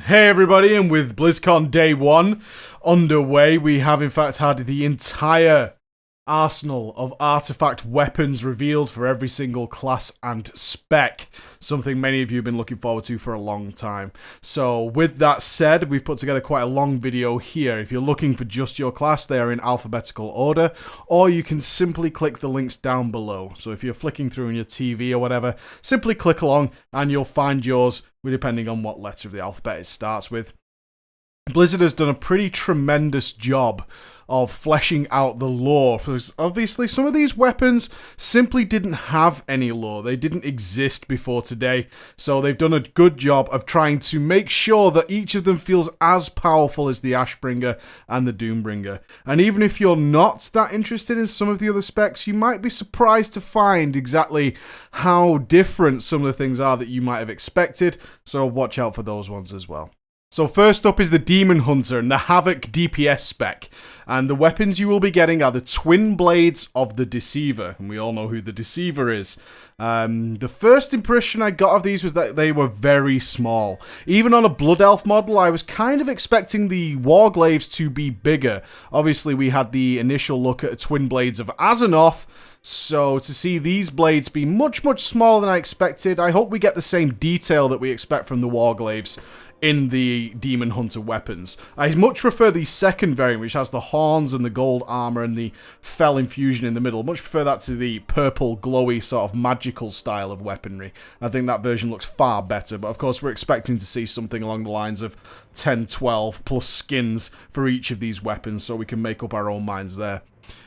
Hey everybody, and with BlizzCon Day 1 underway, we have in fact had the entire arsenal of artifact weapons revealed for every single class and spec. Something many of you have been looking forward to for a long time. So with that said, we've put together quite a long video here. If you're looking for just your class, they are in alphabetical order, or you can simply click the links down below. So if you're flicking through on your TV or whatever, simply click along and you'll find yours, depending on what letter of the alphabet it starts with. Blizzard has done a pretty tremendous job of fleshing out the lore, because obviously some of these weapons simply didn't have any lore. They didn't exist before today, so they've done a good job of trying to make sure that each of them feels as powerful as the Ashbringer and the Doombringer. And even if you're not that interested in some of the other specs, you might be surprised to find exactly how different some of the things are that you might have expected, so watch out for those ones as well. So first up is the Demon Hunter and the Havoc DPS spec. And the weapons you will be getting are the Twin Blades of the Deceiver. And we all know who the Deceiver is. The first impression I got of these was that they were very small. Even on a Blood Elf model, I was kind of expecting the Warglaives to be bigger. Obviously, we had the initial look at the Twin Blades of Azeroth. So to see these blades be much smaller than I expected, I hope we get the same detail that we expect from the Warglaives in the Demon Hunter weapons. I much prefer the second variant, which has the horns and the gold armor and the fell infusion in the middle. Much prefer that to the purple, glowy, sort of magical style of weaponry. I think that version looks far better, but of course we're expecting to see something along the lines of 10, 12 plus skins for each of these weapons, so we can make up our own minds there.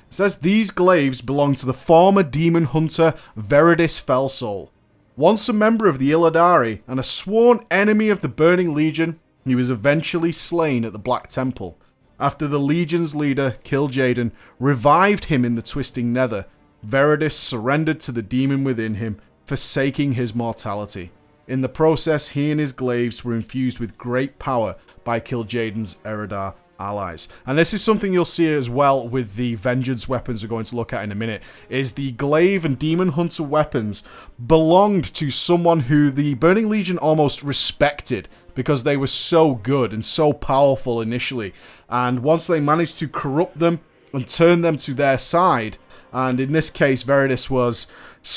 It says these glaives belong to the former Demon Hunter Veridis Fellsoul. Once a member of the Illidari and a sworn enemy of the Burning Legion, he was eventually slain at the Black Temple. After the Legion's leader, Kil'jaeden, revived him in the Twisting Nether, Veridis surrendered to the demon within him, forsaking his mortality. In the process, he and his glaives were infused with great power by Kil'jaeden's Eredar allies. And this is something you'll see as well with the vengeance weapons we're going to look at in a minute, is the glaive and demon hunter weapons belonged to someone who the Burning Legion almost respected because they were so good and so powerful initially, and once they managed to corrupt them and turn them to their side, and in this case Veridis was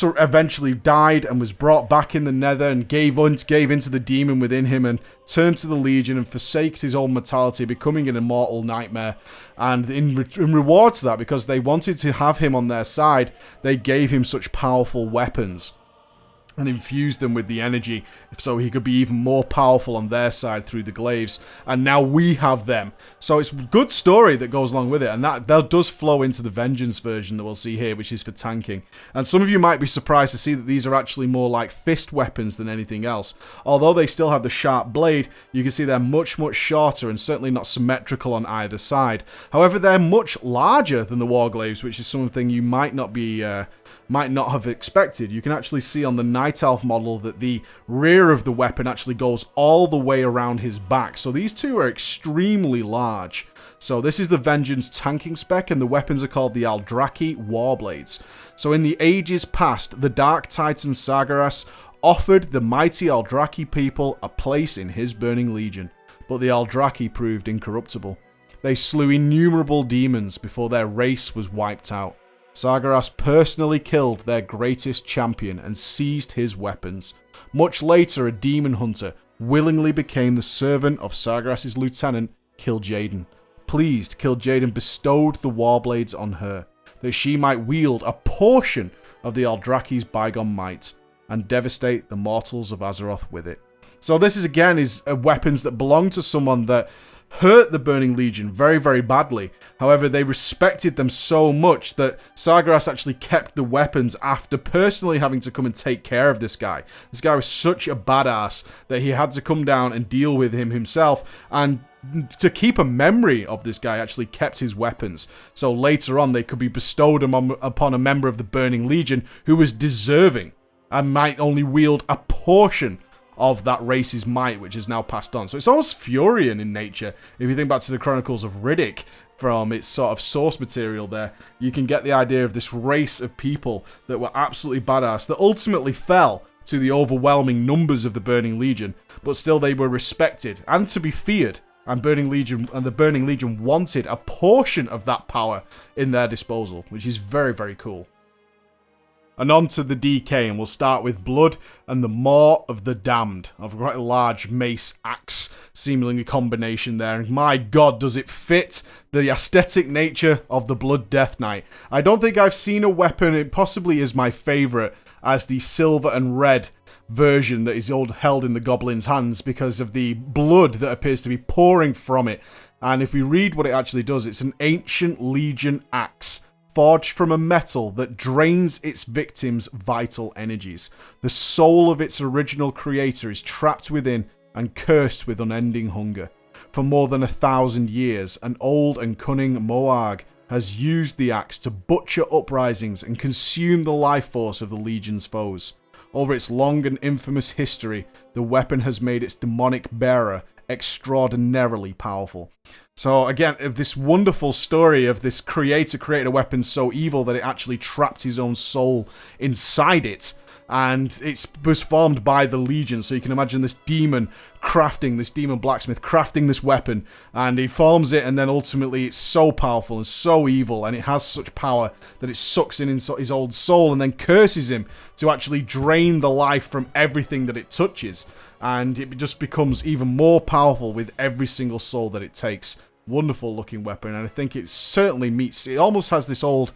eventually died and was brought back in the Nether and gave into the demon within him and turned to the Legion and forsaked his own mortality, becoming an immortal nightmare. And in reward to that, because they wanted to have him on their side, they gave him such powerful weapons and infused them with the energy so he could be even more powerful on their side through the glaives. And now we have them. So it's a good story that goes along with it, and that does flow into the Vengeance version that we'll see here, which is for tanking. And some of you might be surprised to see that these are actually more like fist weapons than anything else. Although they still have the sharp blade, you can see they're much shorter and certainly not symmetrical on either side. However, they're much larger than the Warglaives, which is something you might not have expected. You can actually see on the Night Elf model that the rear of the weapon actually goes all the way around his back. So these two are extremely large. So this is the Vengeance tanking spec, and the weapons are called the Aldraki Warblades. So in the ages past, the Dark Titan Sargeras offered the mighty Aldraki people a place in his Burning Legion, but the Aldraki proved incorruptible. They slew innumerable demons before their race was wiped out. Sargeras personally killed their greatest champion and seized his weapons. Much later, a demon hunter willingly became the servant of Sargeras' lieutenant, Kil'jaeden. Pleased, Kil'jaeden bestowed the Warblades on her, that she might wield a portion of the Aldraki's bygone might, and devastate the mortals of Azeroth with it. So this is weapons that belong to someone that hurt the Burning Legion very badly. However, they respected them so much that Sargeras actually kept the weapons after personally having to come and take care of this guy. This guy was such a badass that he had to come down and deal with him himself, and to keep a memory of this guy actually kept his weapons. So later on they could be bestowed upon a member of the Burning Legion who was deserving and might only wield a portion of that race's might, which is now passed on. So it's almost Furian in nature. If you think back to the Chronicles of Riddick, from its sort of source material there, you can get the idea of this race of people that were absolutely badass, that ultimately fell to the overwhelming numbers of the Burning Legion, but still they were respected and to be feared. And the Burning Legion wanted a portion of that power in their disposal, which is very, very cool. And on to the DK, and we'll start with Blood and the Maw of the Damned. I've got a large mace axe seemingly combination there, and my god does it fit the aesthetic nature of the Blood Death Knight. I don't think I've seen a weapon, it possibly is my favourite, as the silver and red version that is held in the goblin's hands because of the blood that appears to be pouring from it. And if we read what it actually does, it's an ancient legion axe forged from a metal that drains its victims' vital energies. The soul of its original creator is trapped within and cursed with unending hunger. For more than 1,000 years, an old and cunning Moarg has used the axe to butcher uprisings and consume the life force of the Legion's foes. Over its long and infamous history, the weapon has made its demonic bearer extraordinarily powerful. So again, this wonderful story of this creator created a weapon so evil that it actually trapped his own soul inside it. And it was formed by the Legion, so you can imagine this demon blacksmith crafting this weapon, and he forms it, and then ultimately it's so powerful and so evil, and it has such power that it sucks in his old soul and then curses him to actually drain the life from everything that it touches, and it just becomes even more powerful with every single soul that it takes. Wonderful looking weapon, and I think it certainly it almost has this old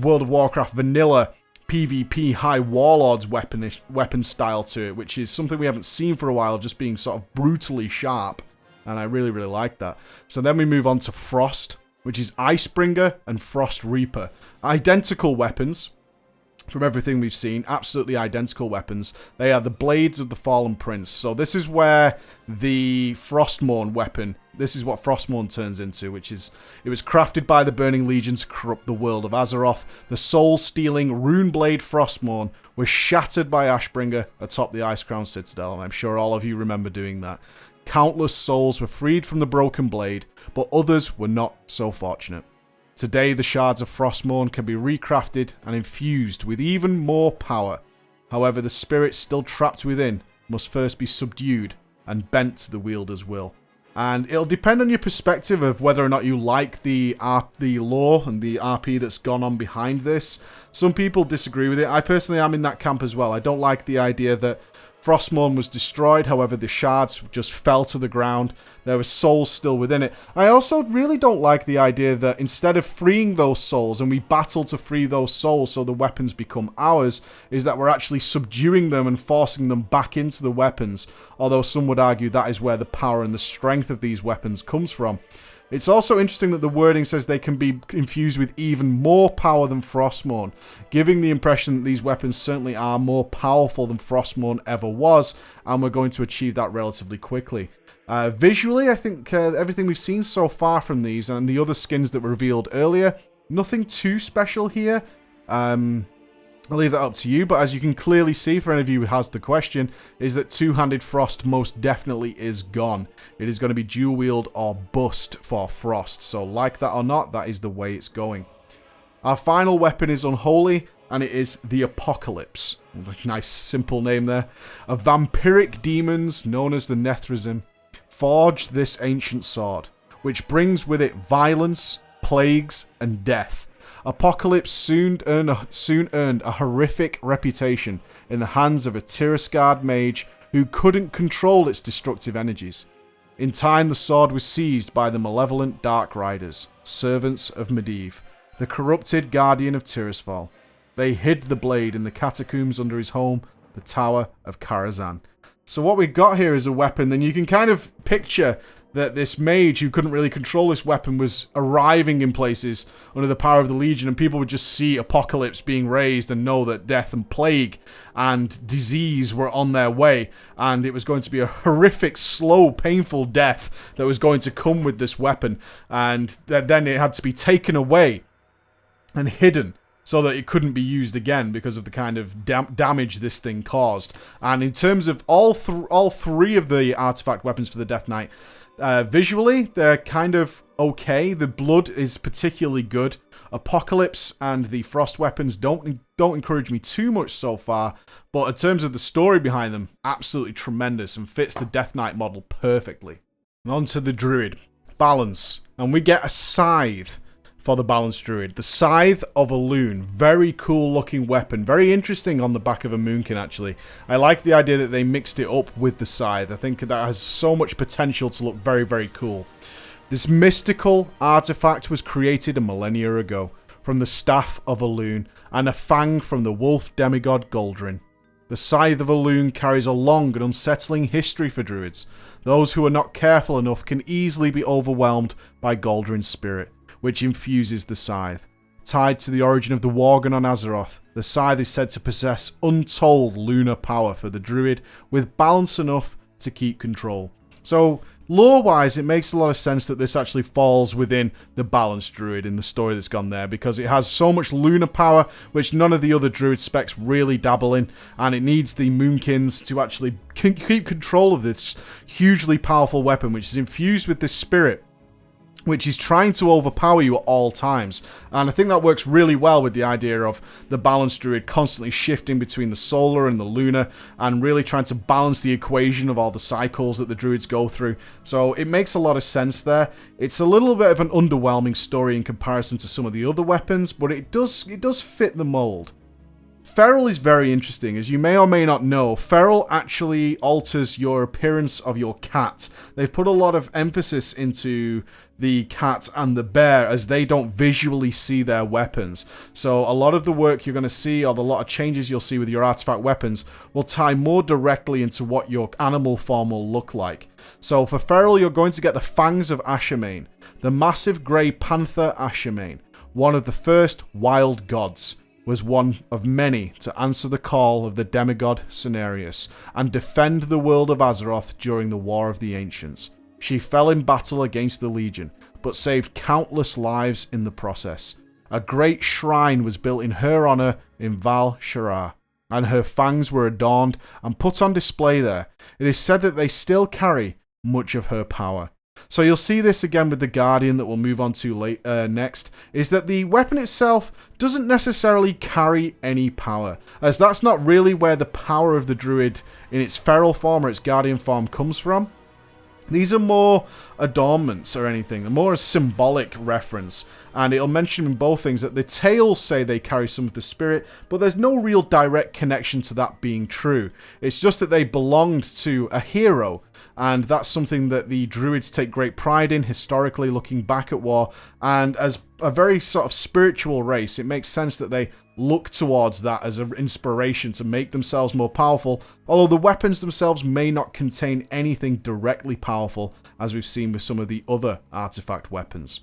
World of Warcraft vanilla PvP high warlords weapon style to it, which is something we haven't seen for a while, just being sort of brutally sharp, and I really, really like that. So then we move on to Frost, which is Icebringer and Frost Reaper. Identical weapons from everything we've seen, absolutely identical weapons. They are the Blades of the Fallen Prince. So this is where the Frostmourne weapon, this is what Frostmourne turns into, which is, it was crafted by the Burning Legion to corrupt the world of Azeroth. The soul-stealing Runeblade Frostmourne was shattered by Ashbringer atop the Icecrown Citadel, and I'm sure all of you remember doing that. Countless souls were freed from the broken blade, but others were not so fortunate. Today, the shards of Frostmourne can be recrafted and infused with even more power. However, the spirit still trapped within must first be subdued and bent to the wielder's will. And it'll depend on your perspective of whether or not you like the lore and the RP that's gone on behind this. Some people disagree with it. I personally am in that camp as well. I don't like the idea that Frostmourne was destroyed, however the shards just fell to the ground. There were souls still within it. I also really don't like the idea that instead of freeing those souls, and we battle to free those souls so the weapons become ours, is that we're actually subduing them and forcing them back into the weapons, although some would argue that is where the power and the strength of these weapons comes from. It's also interesting that the wording says they can be infused with even more power than Frostmourne, giving the impression that these weapons certainly are more powerful than Frostmourne ever was, and we're going to achieve that relatively quickly. Visually, I think everything we've seen so far from these and the other skins that were revealed earlier, nothing too special here. I'll leave that up to you, but as you can clearly see, for any of you who has the question, is that Two-Handed Frost most definitely is gone. It is going to be dual wield or bust for Frost, so like that or not, that is the way it's going. Our final weapon is Unholy, and it is the Apocalypse. Nice simple name there. A vampiric demons known as the Nethrazim forged this ancient sword, which brings with it violence, plagues, and death. Apocalypse soon earned a horrific reputation in the hands of a Tirascard mage who couldn't control its destructive energies. In time, the sword was seized by the malevolent Dark Riders, servants of Medivh, the corrupted guardian of Tirisfal. They hid the blade in the catacombs under his home, the Tower of Karazhan. So what we've got here is a weapon, then you can kind of picture that this mage who couldn't really control this weapon was arriving in places under the power of the Legion, and people would just see Apocalypse being raised and know that death and plague and disease were on their way, and it was going to be a horrific, slow, painful death that was going to come with this weapon, and then it had to be taken away and hidden so that it couldn't be used again because of the kind of damage this thing caused. And in terms of all three of the artifact weapons for the Death Knight, visually, they're kind of okay. The blood is particularly good. Apocalypse and the frost weapons don't don't encourage me too much so far, but in terms of the story behind them, absolutely tremendous and fits the Death Knight model perfectly. And on to the Druid. Balance. And we get a scythe for the Balanced Druid. The Scythe of Elune. Very cool looking weapon. Very interesting on the back of a Moonkin, actually. I like the idea that they mixed it up with the Scythe. I think that has so much potential to look very, very cool. This mystical artifact was created a millennia ago from the Staff of Elune and a fang from the wolf demigod Goldrin. The Scythe of Elune carries a long and unsettling history for druids. Those who are not careful enough can easily be overwhelmed by Goldrin's spirit, which infuses the scythe. Tied to the origin of the Worgen on Azeroth, the scythe is said to possess untold lunar power for the druid, with balance enough to keep control. So, lore-wise, it makes a lot of sense that this actually falls within the Balanced Druid in the story that's gone there, because it has so much lunar power, which none of the other druid specs really dabble in, and it needs the Moonkins to actually keep control of this hugely powerful weapon, which is infused with this spirit, which is trying to overpower you at all times. And I think that works really well with the idea of the Balanced Druid constantly shifting between the solar and the lunar, and really trying to balance the equation of all the cycles that the druids go through. So it makes a lot of sense there. It's a little bit of an underwhelming story in comparison to some of the other weapons, but it does fit the mold. Feral is very interesting. As you may or may not know, Feral actually alters your appearance of your cat. They've put a lot of emphasis into the cat and the bear, as they don't visually see their weapons. So a lot of the work you're going to see, or a lot of changes you'll see with your artifact weapons, will tie more directly into what your animal form will look like. So for Feral, you're going to get the Fangs of Ashamain, the massive grey panther Ashamain, one of the first wild gods. Was one of many to answer the call of the demigod Cenarius and defend the world of Azeroth during the War of the Ancients. She fell in battle against the Legion, but saved countless lives in the process. A great shrine was built in her honour in Val Shirar, and her fangs were adorned and put on display there. It is said that they still carry much of her power. So you'll see this again with the Guardian that we'll move on to next, is that the weapon itself doesn't necessarily carry any power, as that's not really where the power of the Druid in its feral form or its Guardian form comes from. These are more adornments or anything, they're more a symbolic reference, and it'll mention in both things that the tales say they carry some of the spirit, but there's no real direct connection to that being true. It's just that they belonged to a hero, and that's something that the Druids take great pride in historically, looking back at war, and as a very sort of spiritual race, it makes sense that they look towards that as an inspiration to make themselves more powerful, although the weapons themselves may not contain anything directly powerful, as we've seen with some of the other artifact weapons.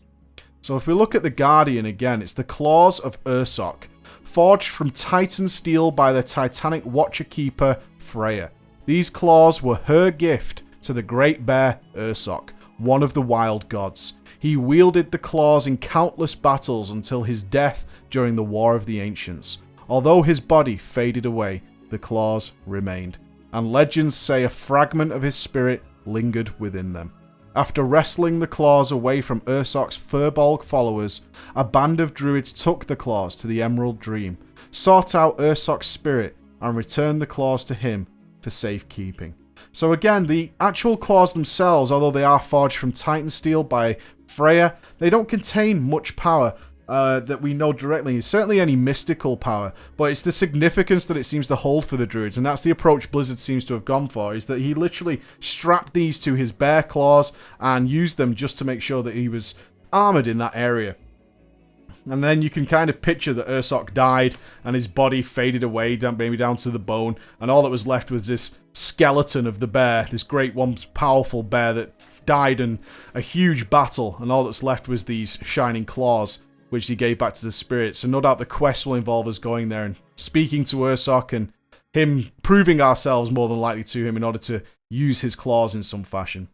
So if we look at the Guardian again, it's the Claws of Ursoc, forged from Titan steel by the Titanic Watcher Keeper Freya. These claws were her gift to the great bear Ursoc, one of the wild gods. He wielded the claws in countless battles until his death during the War of the Ancients. Although his body faded away, the claws remained, and legends say a fragment of his spirit lingered within them. After wresting the claws away from Ursoc's Furbolg followers, a band of druids took the claws to the Emerald Dream, sought out Ursoc's spirit, and returned the claws to him for safekeeping. So again, the actual claws themselves, although they are forged from Titan steel by Freya, they don't contain much power that we know directly. Certainly any mystical power, but it's the significance that it seems to hold for the druids, and that's the approach Blizzard seems to have gone for, is that he literally strapped these to his bear claws and used them just to make sure that he was armoured in that area. And then you can kind of picture that Ursoc died and his body faded away, maybe down to the bone, and all that was left was this skeleton of the bear, this great once powerful bear that died in a huge battle, and all that's left was these shining claws, which he gave back to the spirit. So no doubt the quest will involve us going there and speaking to Ursoc and him proving ourselves more than likely to him in order to use his claws in some fashion.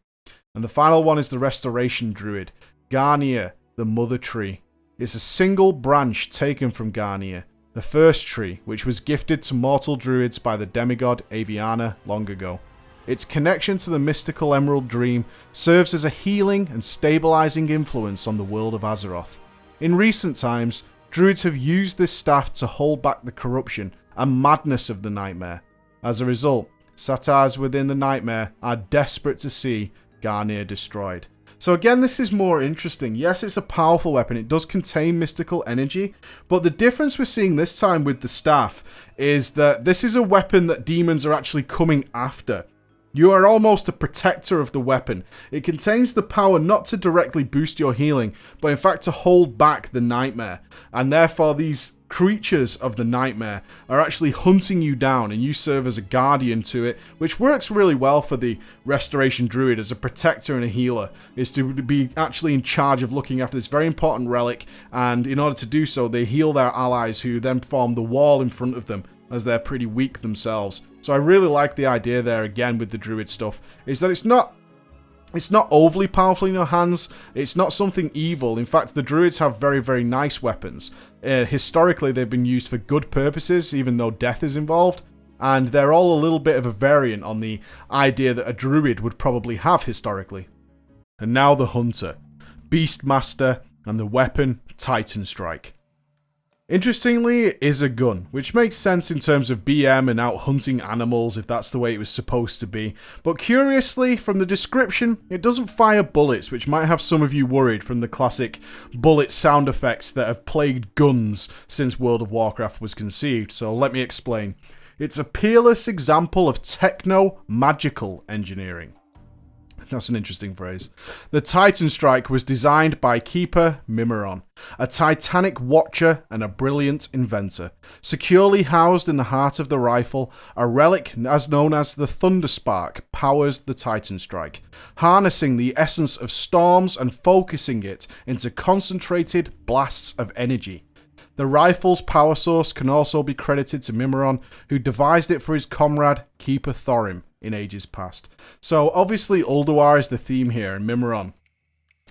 And the final one is the Restoration Druid, Garnier, the Mother Tree. It's a single branch taken from Garnier, the first tree, which was gifted to mortal druids by the demigod Aviana long ago. Its connection to the mystical Emerald Dream serves as a healing and stabilizing influence on the world of Azeroth. In recent times, Druids have used this staff to hold back the corruption and madness of the nightmare. As a result, satyrs within the nightmare are desperate to see Garnier destroyed. So again, this is more interesting. Yes, it's a powerful weapon. It does contain mystical energy, but the difference we're seeing this time with the staff is that this is a weapon that demons are actually coming after. You are almost a protector of the weapon. It contains the power not to directly boost your healing, but in fact to hold back the nightmare. And therefore these creatures of the nightmare are actually hunting you down, and you serve as a guardian to it, which works really well for the Restoration Druid as a protector and a healer, is to be actually in charge of looking after this very important relic, and in order to do so they heal their allies, who then form the wall in front of them, as they're pretty weak themselves. So I really like the idea there again with the Druid stuff, is that it's not overly powerful in your hands. It's not something evil. In fact, the Druids have very, very nice weapons. Historically, they've been used for good purposes, even though death is involved. And they're all a little bit of a variant on the idea that a Druid would probably have historically. And now the Hunter, Beastmaster, and the weapon Titan Strike. Interestingly, it is a gun, which makes sense in terms of BM and out hunting animals if that's the way it was supposed to be. But curiously, from the description, it doesn't fire bullets, which might have some of you worried from the classic bullet sound effects that have plagued guns since World of Warcraft was conceived. So let me explain. It's a peerless example of techno-magical engineering. That's an interesting phrase. The Titan Strike was designed by Keeper Mimiron, a titanic watcher and a brilliant inventor. Securely housed in the heart of the rifle, a relic as known as the Thunderspark powers the Titan Strike, harnessing the essence of storms and focusing it into concentrated blasts of energy. The rifle's power source can also be credited to Mimiron, who devised it for his comrade Keeper Thorim in ages past. So obviously Ulduar is the theme here, and Mimiron.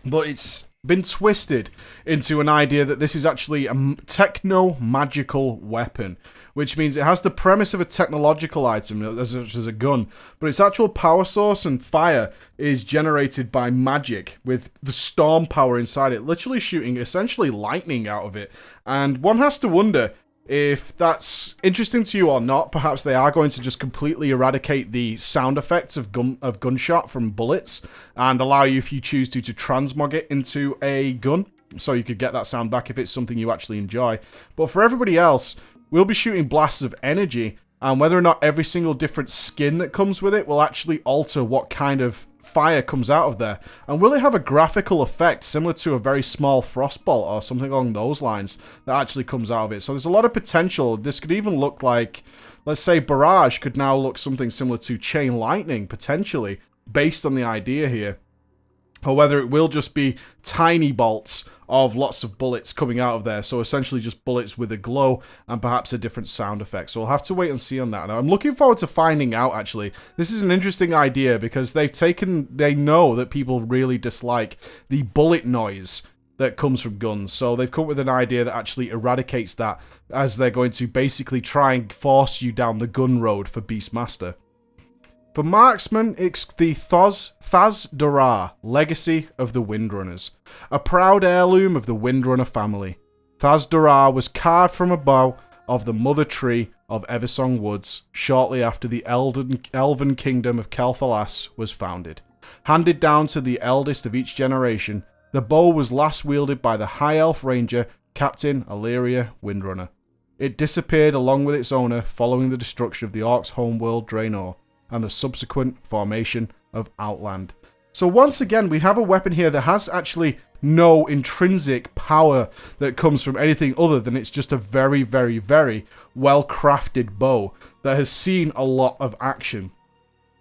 But it's been twisted into an idea that this is actually a techno-magical weapon, which means it has the premise of a technological item, as a gun, but its actual power source and fire is generated by magic, with the storm power inside it, literally shooting essentially lightning out of it. And one has to wonder if that's interesting to you or not. Perhaps they are going to just completely eradicate the sound effects of gunshot from bullets and allow you, if you choose to transmog it into a gun, so you could get that sound back if it's something you actually enjoy. But for everybody else, we'll be shooting blasts of energy, and whether or not every single different skin that comes with it will actually alter what kind of fire comes out of there. And will it have a graphical effect similar to a very small frostbolt or something along those lines that actually comes out of it? So there's a lot of potential. This could even look like, let's say Barrage could now look something similar to Chain Lightning, potentially, based on the idea here. Or whether it will just be tiny bolts of lots of bullets coming out of there. So essentially just bullets with a glow and perhaps a different sound effect. So we'll have to wait and see on that. Now, I'm looking forward to finding out, actually. This is an interesting idea because they know that people really dislike the bullet noise that comes from guns. So they've come up with an idea that actually eradicates that, as they're going to basically try and force you down the gun road for Beastmaster. For Marksman, it's the Thaz-Dara, Legacy of the Windrunners, a proud heirloom of the Windrunner family. Thaz-Dara was carved from a bough of the mother tree of Eversong Woods shortly after the elven kingdom of Kel'Thalas was founded. Handed down to the eldest of each generation, the bow was last wielded by the High Elf Ranger, Captain Illyria Windrunner. It disappeared along with its owner following the destruction of the Orcs' homeworld Draenor and the subsequent formation of Outland. So once again, we have a weapon here that has actually no intrinsic power that comes from anything other than it's just a very, very, very well-crafted bow that has seen a lot of action,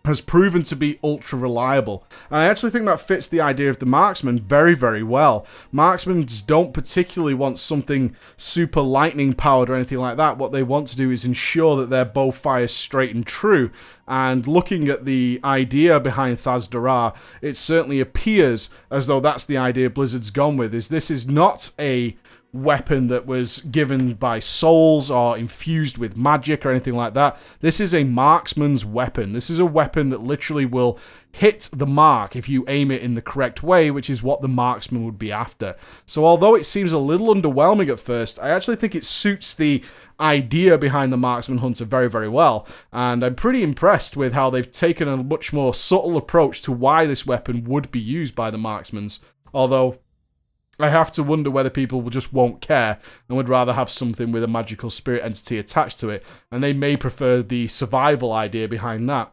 has proven to be ultra reliable. And I actually think that fits the idea of the marksman very, very well. Marksmen don't particularly want something super lightning powered or anything like that. What they want to do is ensure that their bow fires straight and true. And looking at the idea behind Thaz-Dara, it certainly appears as though that's the idea Blizzard's gone with, is this is not a weapon that was given by souls or infused with magic or anything like that. This is a marksman's weapon. This is a weapon that literally will hit the mark if you aim it in the correct way, which is what the marksman would be after. So although it seems a little underwhelming at first, I actually think it suits the idea behind the marksman hunter very, very well. And I'm pretty impressed with how they've taken a much more subtle approach to why this weapon would be used by the marksmans. Although I have to wonder whether people just won't care and would rather have something with a magical spirit entity attached to it, and they may prefer the survival idea behind that.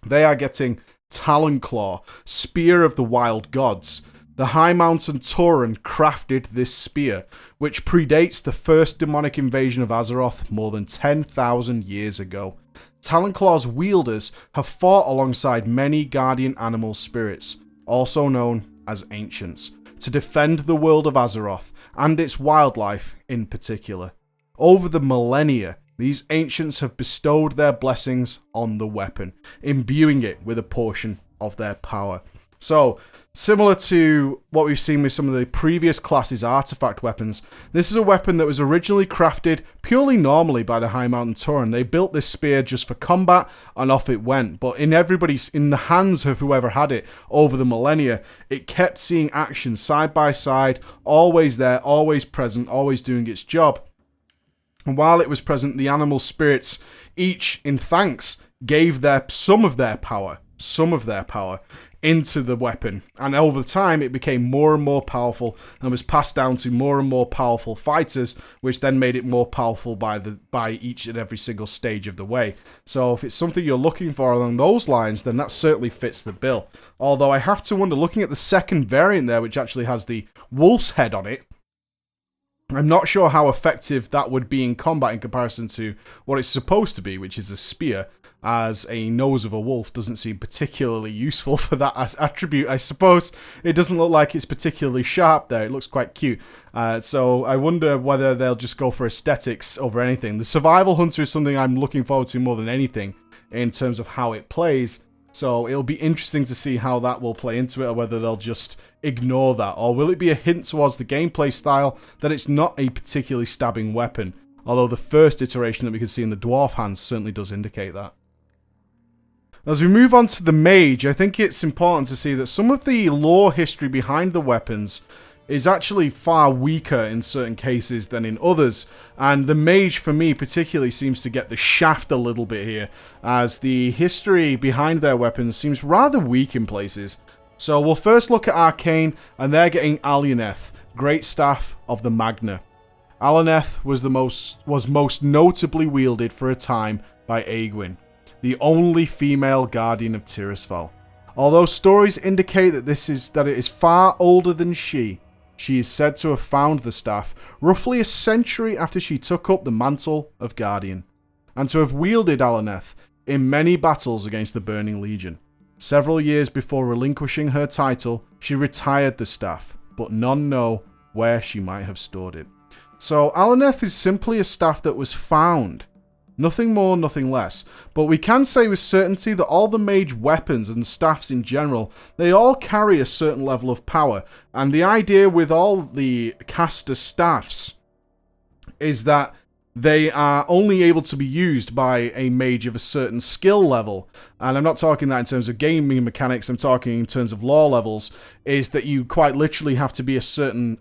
They are getting Talonclaw, Spear of the Wild Gods. The High Mountain Tauren crafted this spear, which predates the first demonic invasion of Azeroth more than 10,000 years ago. Talonclaw's wielders have fought alongside many guardian animal spirits, also known as Ancients, to defend the world of Azeroth and its wildlife in particular. Over the millennia, these Ancients have bestowed their blessings on the weapon, imbuing it with a portion of their power. So, similar to what we've seen with some of the previous classes' artifact weapons, this is a weapon that was originally crafted purely normally by the High Mountain Tauren. They built this spear just for combat, and off it went. But in the hands of whoever had it over the millennia, it kept seeing action side by side, always there, always present, always doing its job. And while it was present, the animal spirits, each in thanks, gave some of their power into the weapon, and over time it became more and more powerful and was passed down to more and more powerful fighters, which then made it more powerful by each and every single stage of the way. So if it's something you're looking for along those lines, then that certainly fits the bill. Although I have to wonder, looking at the second variant there, which actually has the wolf's head on it, I'm not sure how effective that would be in combat in comparison to what it's supposed to be, which is a spear, as a nose of a wolf doesn't seem particularly useful for that as attribute. I suppose it doesn't look like it's particularly sharp there. It looks quite cute. So I wonder whether they'll just go for aesthetics over anything. The Survival Hunter is something I'm looking forward to more than anything in terms of how it plays. So it'll be interesting to see how that will play into it, or whether they'll just ignore that. Or will it be a hint towards the gameplay style that it's not a particularly stabbing weapon? Although the first iteration that we can see in the Dwarf Hands certainly does indicate that. As we move on to the Mage, I think it's important to see that some of the lore history behind the weapons is actually far weaker in certain cases than in others, and the Mage for me particularly seems to get the shaft a little bit here, as the history behind their weapons seems rather weak in places. So we'll first look at Arcane, and they're getting Aluneth, Great Staff of the Magna. Aluneth was most notably wielded for a time by Aegwynn, the only female guardian of Tirisfal. Although stories indicate that it is far older than she is said to have found the staff roughly a century after she took up the mantle of guardian, and to have wielded Aluneth in many battles against the Burning Legion. Several years before relinquishing her title, she retired the staff, but none know where she might have stored it. So Aluneth is simply a staff that was found. Nothing more, nothing less. But we can say with certainty that all the mage weapons and staffs in general, they all carry a certain level of power. And the idea with all the caster staffs is that they are only able to be used by a mage of a certain skill level. And I'm not talking that in terms of gaming mechanics, I'm talking in terms of lore levels, is that you quite literally have to be a certain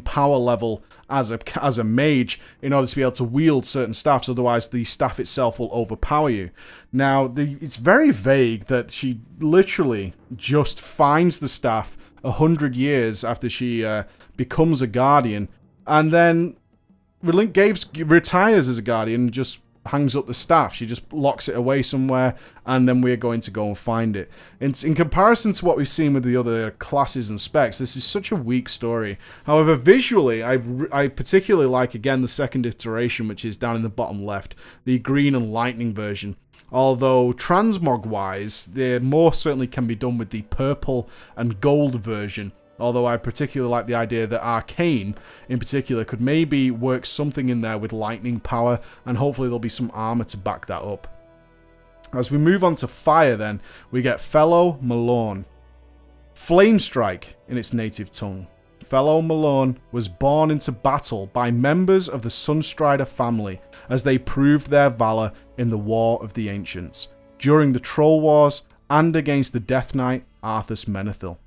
power level as a mage in order to be able to wield certain staffs, otherwise the staff itself will overpower you. Now, it's very vague that she literally just finds the staff 100 years after she becomes a guardian, and then retires as a guardian and just hangs up the staff. She just locks it away somewhere, and then we're going to go and find it. In comparison to what we've seen with the other classes and specs, this is such a weak story. However, visually, I particularly like, again, the second iteration, which is down in the bottom left, the green and lightning version. Although transmog-wise, there more certainly can be done with the purple and gold version. Although I particularly like the idea that Arcane, in particular, could maybe work something in there with lightning power, and hopefully there'll be some armor to back that up. As we move on to fire then, we get Fellow Malorn. Flame Strike in its native tongue. fellow Malone was born into battle by members of the Sunstrider family as they proved their valor in the War of the Ancients, during the Troll Wars, and against the Death Knight Arthas Menethil.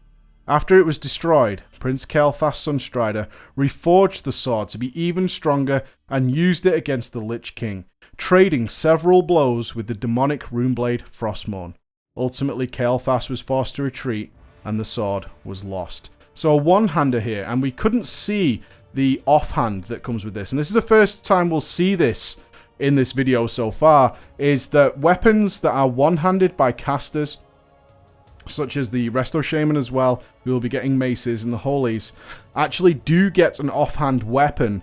After it was destroyed, Prince Kael'thas Sunstrider reforged the sword to be even stronger and used it against the Lich King, trading several blows with the demonic runeblade Frostmourne. Ultimately, Kael'thas was forced to retreat and the sword was lost. So a one-hander here, and we couldn't see the offhand that comes with this. And this is the first time we'll see this in this video so far, is that weapons that are one-handed by casters, such as the Resto Shaman as well, who will be getting maces and the holies, actually do get an offhand weapon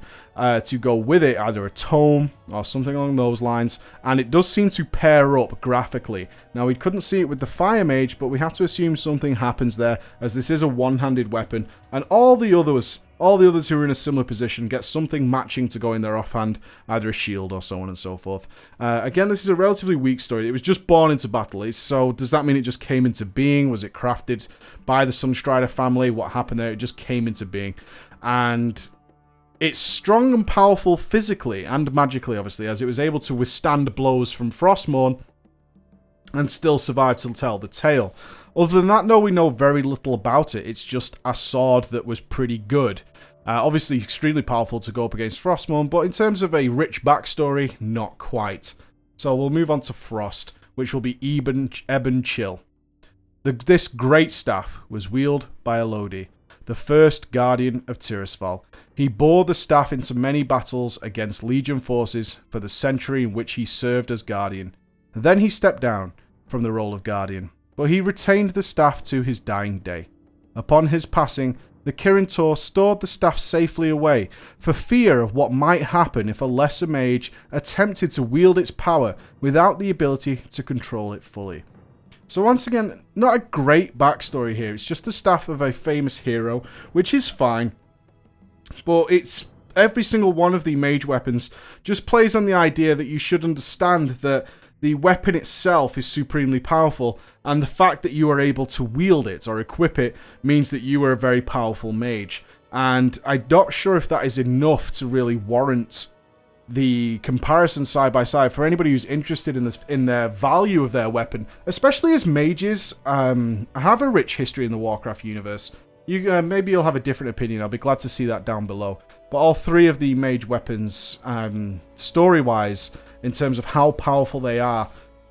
to go with it, either a tome or something along those lines, and it does seem to pair up graphically. Now, we couldn't see it with the Fire Mage, but we have to assume something happens there, as this is a one-handed weapon, and all the others who are in a similar position get something matching to go in their offhand, either a shield or so on and so forth. Again, this is a relatively weak story. It was just born into battle, so does that mean it just came into being? Was it crafted by the Sunstrider family? What happened there? It just came into being. And it's strong and powerful physically and magically, obviously, as it was able to withstand blows from Frostmourne and still survive to tell the tale. Other than that, though, we know very little about it. It's just a sword that was pretty good. Obviously, extremely powerful to go up against Frostmourne, but in terms of a rich backstory, not quite. So we'll move on to Frost, which will be Eben Chill. This great staff was wielded by Elodie, the first Guardian of Tirisfal. He bore the staff into many battles against Legion forces for the century in which he served as Guardian. Then he stepped down from the role of Guardian, but he retained the staff to his dying day. Upon his passing, the Kirin Tor stored the staff safely away, for fear of what might happen if a lesser mage attempted to wield its power without the ability to control it fully. So once again, not a great backstory here. It's just the staff of a famous hero, which is fine, but it's every single one of the mage weapons just plays on the idea that you should understand that the weapon itself is supremely powerful, and the fact that you are able to wield it or equip it means that you are a very powerful mage. And I'm not sure if that is enough to really warrant the comparison side by side for anybody who's interested in this, in their value of their weapon, especially as mages have a rich history in the Warcraft universe. Maybe you'll have a different opinion. I'll be glad to see that down below. But all three of the mage weapons, story-wise, in terms of how powerful they are,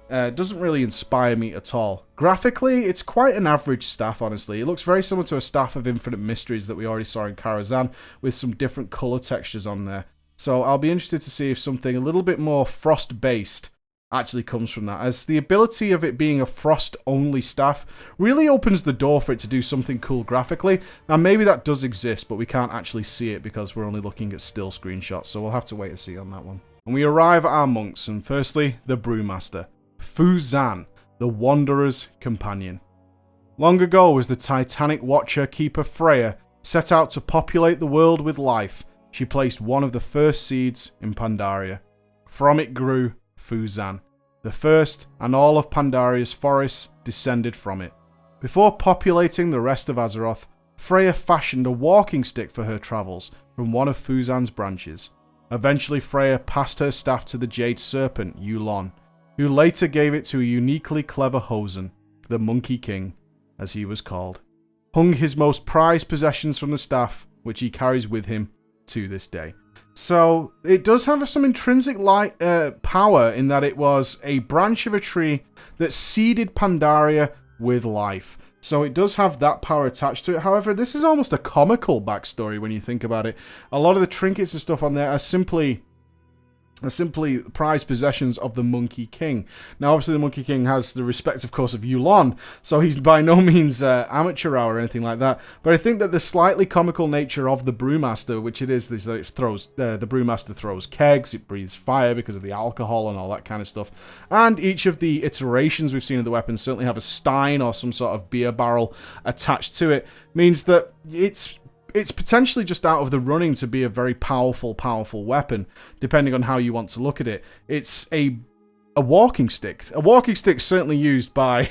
doesn't really inspire me at all. Graphically, it's quite an average staff, honestly. It looks very similar to a Staff of Infinite Mysteries that we already saw in Karazhan, with some different colour textures on there. So I'll be interested to see if something a little bit more Frost-based actually comes from that, as the ability of it being a Frost-only staff really opens the door for it to do something cool graphically. Now, maybe that does exist, but we can't actually see it because we're only looking at still screenshots, so we'll have to wait and see on that one. And we arrive at our monks, and firstly, the Brewmaster, Fu Zan, the Wanderer's Companion. Long ago, as the Titanic Watcher Keeper Freya set out to populate the world with life, she placed one of the first seeds in Pandaria. From it grew Fu Zan. The first and all of Pandaria's forests descended from it. Before populating the rest of Azeroth, Freya fashioned a walking stick for her travels from one of Fu Zan's branches. Eventually, Freya passed her staff to the Jade Serpent, Yulon, who later gave it to a uniquely clever Hosen, the Monkey King, as he was called, hung his most prized possessions from the staff, which he carries with him to this day. So it does have some intrinsic power in that it was a branch of a tree that seeded Pandaria with life. So it does have that power attached to it. However, this is almost a comical backstory when you think about it. A lot of the trinkets and stuff on there are simply prized possessions of the Monkey King. Now, obviously, the Monkey King has the respect, of course, of Yulon, so he's by no means amateur hour or anything like that. But I think that the slightly comical nature of the Brewmaster, which it is, the Brewmaster throws kegs, it breathes fire because of the alcohol and all that kind of stuff. And each of the iterations we've seen of the weapon certainly have a stein or some sort of beer barrel attached to it, means that it's potentially just out of the running to be a very powerful weapon, depending on how you want to look at it. It's a walking stick. A walking stick certainly used by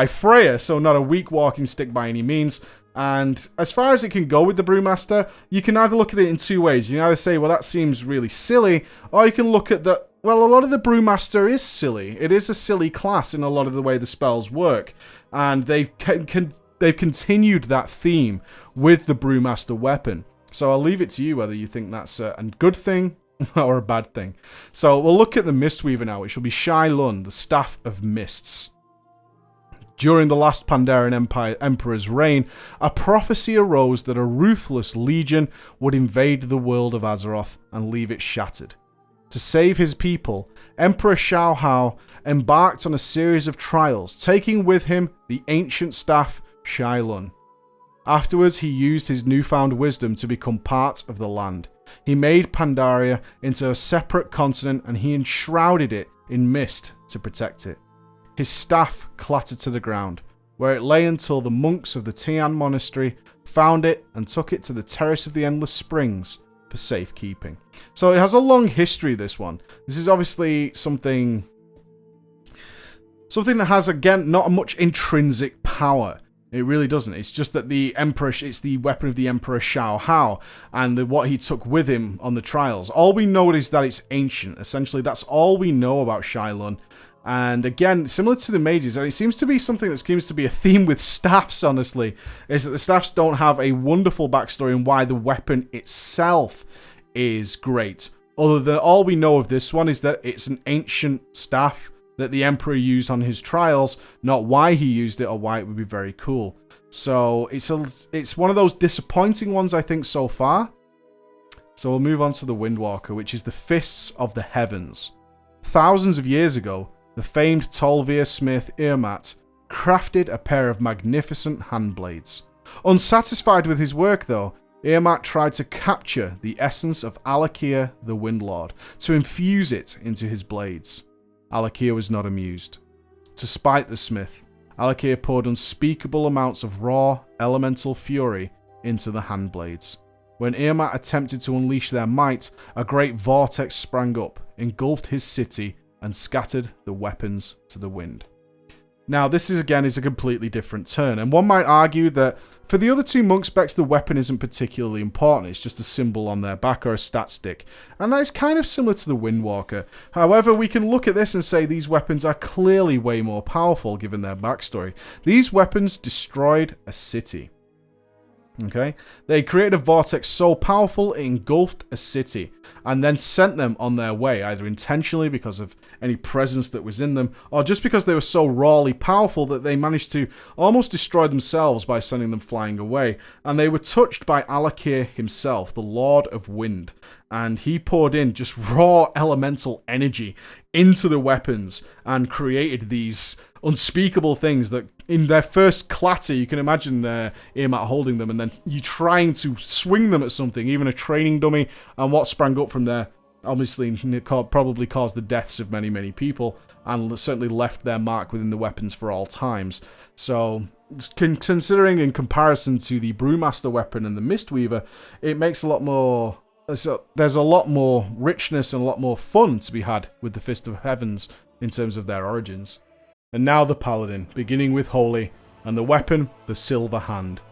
Freya, so not a weak walking stick by any means. And as far as it can go with the Brewmaster, you can either look at it in two ways. You can either say, well, that seems really silly, or you can look at the, well, a lot of the Brewmaster is silly. It is a silly class in a lot of the way the spells work. And they've continued that theme with the Brewmaster weapon. So I'll leave it to you whether you think that's a good thing or a bad thing. So we'll look at the Mistweaver now, which will be Shai Lun, the Staff of Mists. During the last Pandaren Emperor's reign, a prophecy arose that a ruthless legion would invade the world of Azeroth and leave it shattered. To save his people, Emperor Shao Hao embarked on a series of trials, taking with him the ancient staff Shai Lun. Afterwards, he used his newfound wisdom to become part of the land. He made Pandaria into a separate continent and he enshrouded it in mist to protect it. His staff clattered to the ground, where it lay until the monks of the Tian Monastery found it and took it to the Terrace of the Endless Springs for safekeeping. So it has a long history, this one. This is obviously something that has, again, not much intrinsic power. It really doesn't. It's just that the Emperor, it's the weapon of the Emperor Shao Hao and what he took with him on the trials. All we know is that it's ancient. Essentially, that's all we know about Shai Lun. And again, similar to the mages, and it seems to be something that seems to be a theme with staffs, honestly, is that the staffs don't have a wonderful backstory and why the weapon itself is great. Other than all we know of this one is that it's an ancient staff that the Emperor used on his trials, not why he used it or why it would be very cool. So it's one of those disappointing ones, I think, so far. So we'll move on to the Windwalker, which is the Fists of the Heavens. Thousands of years ago, the famed Tolvir smith Irmat crafted a pair of magnificent handblades. Unsatisfied with his work, though, Irmat tried to capture the essence of Alakir the Windlord to infuse it into his blades. Alakir was not amused. To spite the smith, Alakir poured unspeakable amounts of raw, elemental fury into the handblades. When Irmat attempted to unleash their might, a great vortex sprang up, engulfed his city, and scattered the weapons to the wind. Now, this is a completely different turn, and one might argue that for the other two monk specs, the weapon isn't particularly important. It's just a symbol on their back or a stat stick, and that is kind of similar to the Windwalker. However, we can look at this and say these weapons are clearly way more powerful given their backstory. These weapons destroyed a city. Okay, they created a vortex so powerful it engulfed a city and then sent them on their way, either intentionally because of any presence that was in them, or just because they were so rawly powerful that they managed to almost destroy themselves by sending them flying away. And they were touched by Alakir himself, the Lord of Wind, and he poured in just raw elemental energy into the weapons and created these unspeakable things that in their first clatter, you can imagine Irmat holding them and then you trying to swing them at something, even a training dummy, and what sprang up from there obviously probably caused the deaths of many, many people and certainly left their mark within the weapons for all times. So, considering in comparison to the Brewmaster weapon and the Mistweaver, it makes a lot more... There's a lot more richness and a lot more fun to be had with the Fist of Heavens in terms of their origins. And now the Paladin, beginning with Holy, and the weapon, the Silver Hand.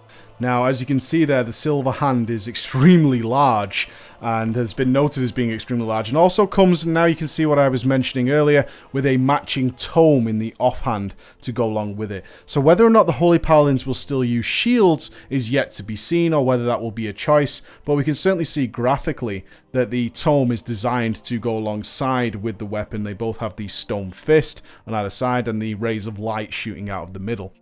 Now, as you can see there, the Silver Hand is extremely large and has been noted as being extremely large, and also comes, now you can see what I was mentioning earlier, with a matching tome in the offhand to go along with it. So whether or not the Holy Paladins will still use shields is yet to be seen, or whether that will be a choice, but we can certainly see graphically that the tome is designed to go alongside with the weapon. They both have the stone fist on either side and the rays of light shooting out of the middle.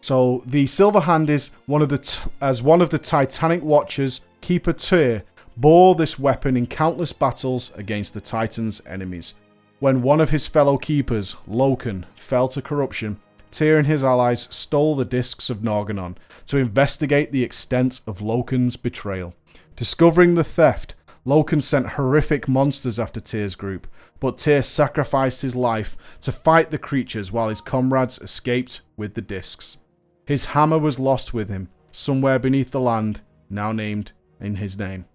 So the Silver Hand is one of the Titanic Watchers, Keeper Tyr bore this weapon in countless battles against the Titan's enemies. When one of his fellow keepers, Loken, fell to corruption, Tyr and his allies stole the discs of Norgannon to investigate the extent of Loken's betrayal. Discovering the theft, Loken sent horrific monsters after Tyr's group, but Tyr sacrificed his life to fight the creatures while his comrades escaped with the discs. His hammer was lost with him, somewhere beneath the land, now named in his name.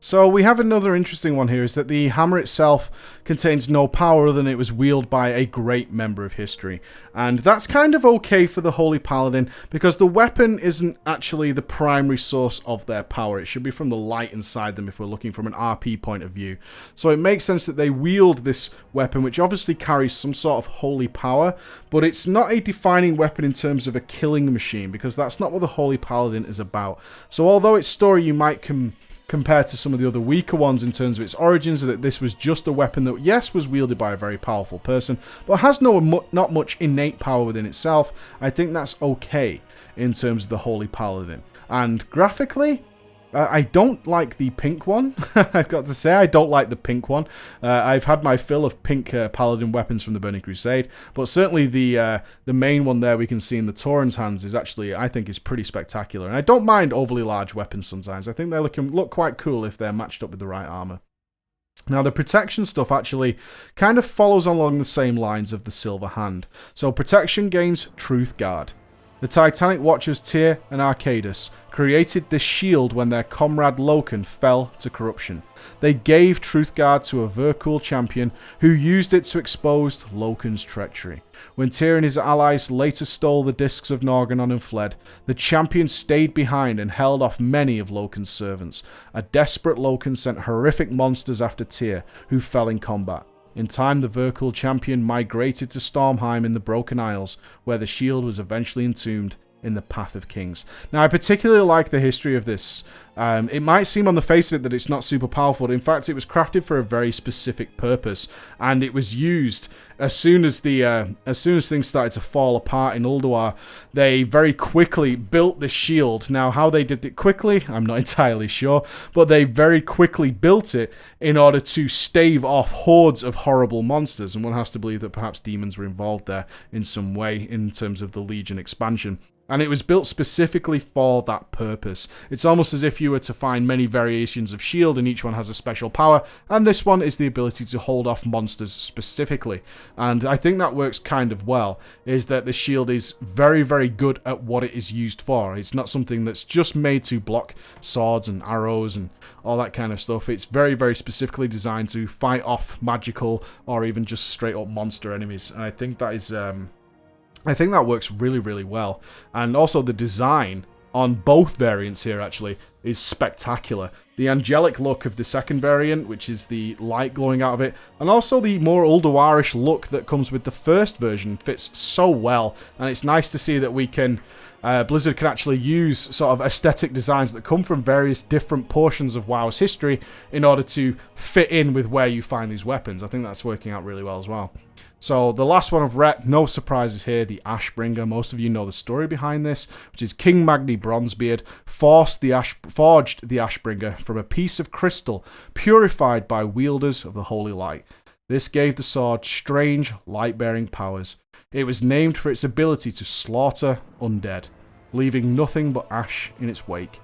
So we have another interesting one here, is that the hammer itself contains no power other than it was wielded by a great member of history. And that's kind of okay for the Holy Paladin, because the weapon isn't actually the primary source of their power. It should be from the light inside them if we're looking from an RP point of view. So it makes sense that they wield this weapon, which obviously carries some sort of holy power, but it's not a defining weapon in terms of a killing machine, because that's not what the Holy Paladin is about. So although its story you might compared to some of the other weaker ones in terms of its origins, that this was just a weapon that, yes, was wielded by a very powerful person, but has not much innate power within itself, I think that's okay in terms of the Holy Paladin. And graphically, I don't like the pink one. I've got to say, I don't like the pink one. I've had my fill of pink Paladin weapons from the Burning Crusade, but certainly the main one there we can see in the Tauren's hands is actually, I think, is pretty spectacular. And I don't mind overly large weapons sometimes. I think they look quite cool if they're matched up with the right armor. Now, the protection stuff actually kind of follows along the same lines of the Silver Hand. So protection gains Truth Guard. The Titanic Watchers Tyr and Arcadus created this shield when their comrade Loken fell to corruption. They gave Truth Guard to a Vrkul champion who used it to expose Loken's treachery. When Tyr and his allies later stole the discs of Norgannon and fled, the champion stayed behind and held off many of Loken's servants. A desperate Loken sent horrific monsters after Tyr, who fell in combat. In time, the Vrkul champion migrated to Stormheim in the Broken Isles, where the shield was eventually entombed in the Path of Kings. Now, I particularly like the history of this. It might seem on the face of it that it's not super powerful, but in fact it was crafted for a very specific purpose, and it was used as soon as things started to fall apart in Ulduar. They very quickly built this shield. Now, how they did it quickly, I'm not entirely sure, but they very quickly built it in order to stave off hordes of horrible monsters, and one has to believe that perhaps demons were involved there in some way in terms of the Legion expansion. And it was built specifically for that purpose. It's almost as if you were to find many variations of shield and each one has a special power, and this one is the ability to hold off monsters specifically. And I think that works kind of well, is that the shield is very, very good at what it is used for. It's not something that's just made to block swords and arrows and all that kind of stuff. It's very, very specifically designed to fight off magical or even just straight up monster enemies. And I think that is... I think that works really, really well. And also the design on both variants here actually is spectacular. The angelic look of the second variant, which is the light glowing out of it, and also the more Ulduarish look that comes with the first version fits so well. And it's nice to see that we can... Blizzard can actually use sort of aesthetic designs that come from various different portions of WoW's history in order to fit in with where you find these weapons. I think that's working out really well as well. So the last one of Ret, no surprises here, the Ashbringer. Most of you know the story behind this, which is King Magni Bronzebeard forged the Ashbringer from a piece of crystal purified by wielders of the Holy Light. This gave the sword strange, light-bearing powers. It was named for its ability to slaughter undead, leaving nothing but ash in its wake.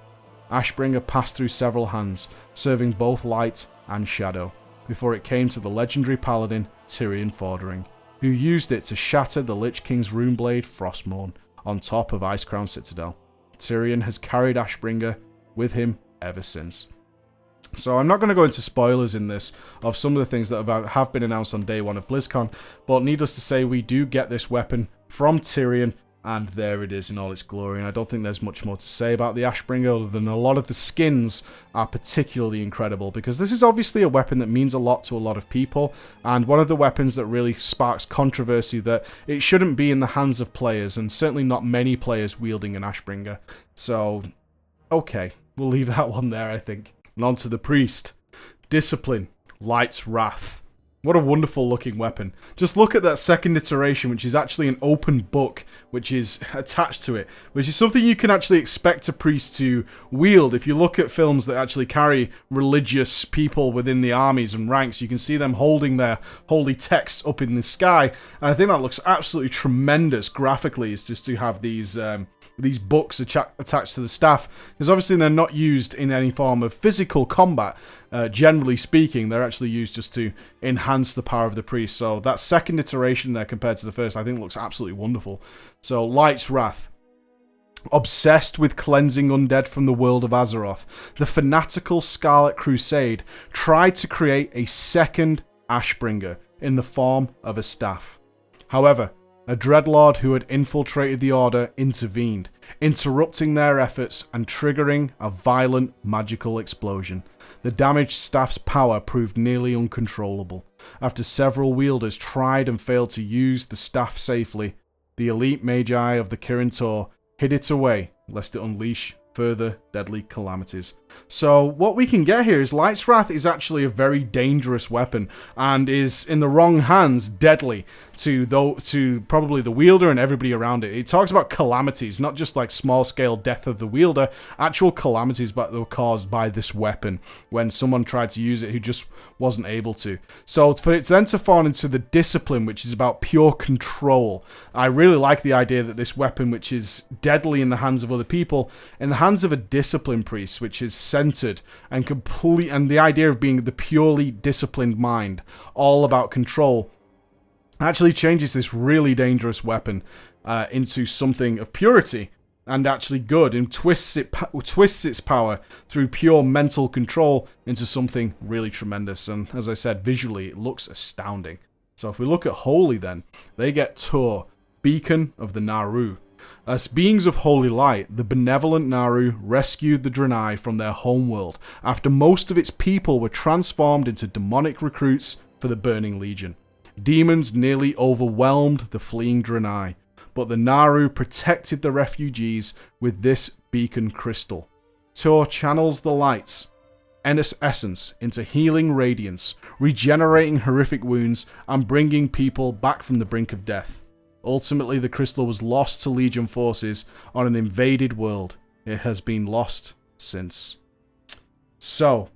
Ashbringer passed through several hands, serving both light and shadow, before it came to the legendary paladin Tyrion Fordring, who used it to shatter the Lich King's runeblade Frostmourne on top of Icecrown Citadel. Tyrion has carried Ashbringer with him ever since. So I'm not going to go into spoilers in this of some of the things that have been announced on day one of BlizzCon, but needless to say, we do get this weapon from Tyrion, and there it is in all its glory. And I don't think there's much more to say about the Ashbringer other than a lot of the skins are particularly incredible, because this is obviously a weapon that means a lot to a lot of people, and one of the weapons that really sparks controversy that it shouldn't be in the hands of players, and certainly not many players wielding an Ashbringer. So, okay, we'll leave that one there, I think. And on to the Priest. Discipline, Light's Wrath. What a wonderful looking weapon. Just look at that second iteration, which is actually an open book, which is attached to it, which is something you can actually expect a priest to wield. If you look at films that actually carry religious people within the armies and ranks, you can see them holding their holy text up in the sky. And I think that looks absolutely tremendous graphically, is just to have these books attached to the staff, because obviously they're not used in any form of physical combat. Generally speaking, they're actually used just to enhance the power of the priest. So that second iteration there compared to the first, I think looks absolutely wonderful. So Light's Wrath. Obsessed with cleansing undead from the world of Azeroth, the fanatical Scarlet Crusade tried to create a second Ashbringer in the form of a staff. However, a Dreadlord who had infiltrated the Order intervened, interrupting their efforts and triggering a violent magical explosion. The damaged staff's power proved nearly uncontrollable. After several wielders tried and failed to use the staff safely, the elite Magi of the Kirin Tor hid it away, lest it unleash further deadly calamities. So what we can get here is Light's Wrath is actually a very dangerous weapon and is in the wrong hands deadly to probably the wielder and everybody around it. It talks about calamities, not just like small scale death of the wielder, actual calamities that were caused by this weapon when someone tried to use it who just wasn't able to. So for it then to fall into the discipline, which is about pure control, I really like the idea that this weapon, which is deadly in the hands of other people, in the hands of a discipline priest, which is centered and complete, and the idea of being the purely disciplined mind, all about control, actually changes this really dangerous weapon into something of purity and actually good, and twists its power through pure mental control into something really tremendous. And as I said, visually it looks astounding. So if we look at Holy, then they get Tor, Beacon of the Naru. As beings of holy light, the benevolent Naru rescued the Draenei from their homeworld after most of its people were transformed into demonic recruits for the Burning Legion. Demons nearly overwhelmed the fleeing Draenei, but the Naru protected the refugees with this beacon crystal. Tor channels the light's essence into healing radiance, regenerating horrific wounds and bringing people back from the brink of death. Ultimately, the crystal was lost to Legion forces on an invaded world. It has been lost since. So,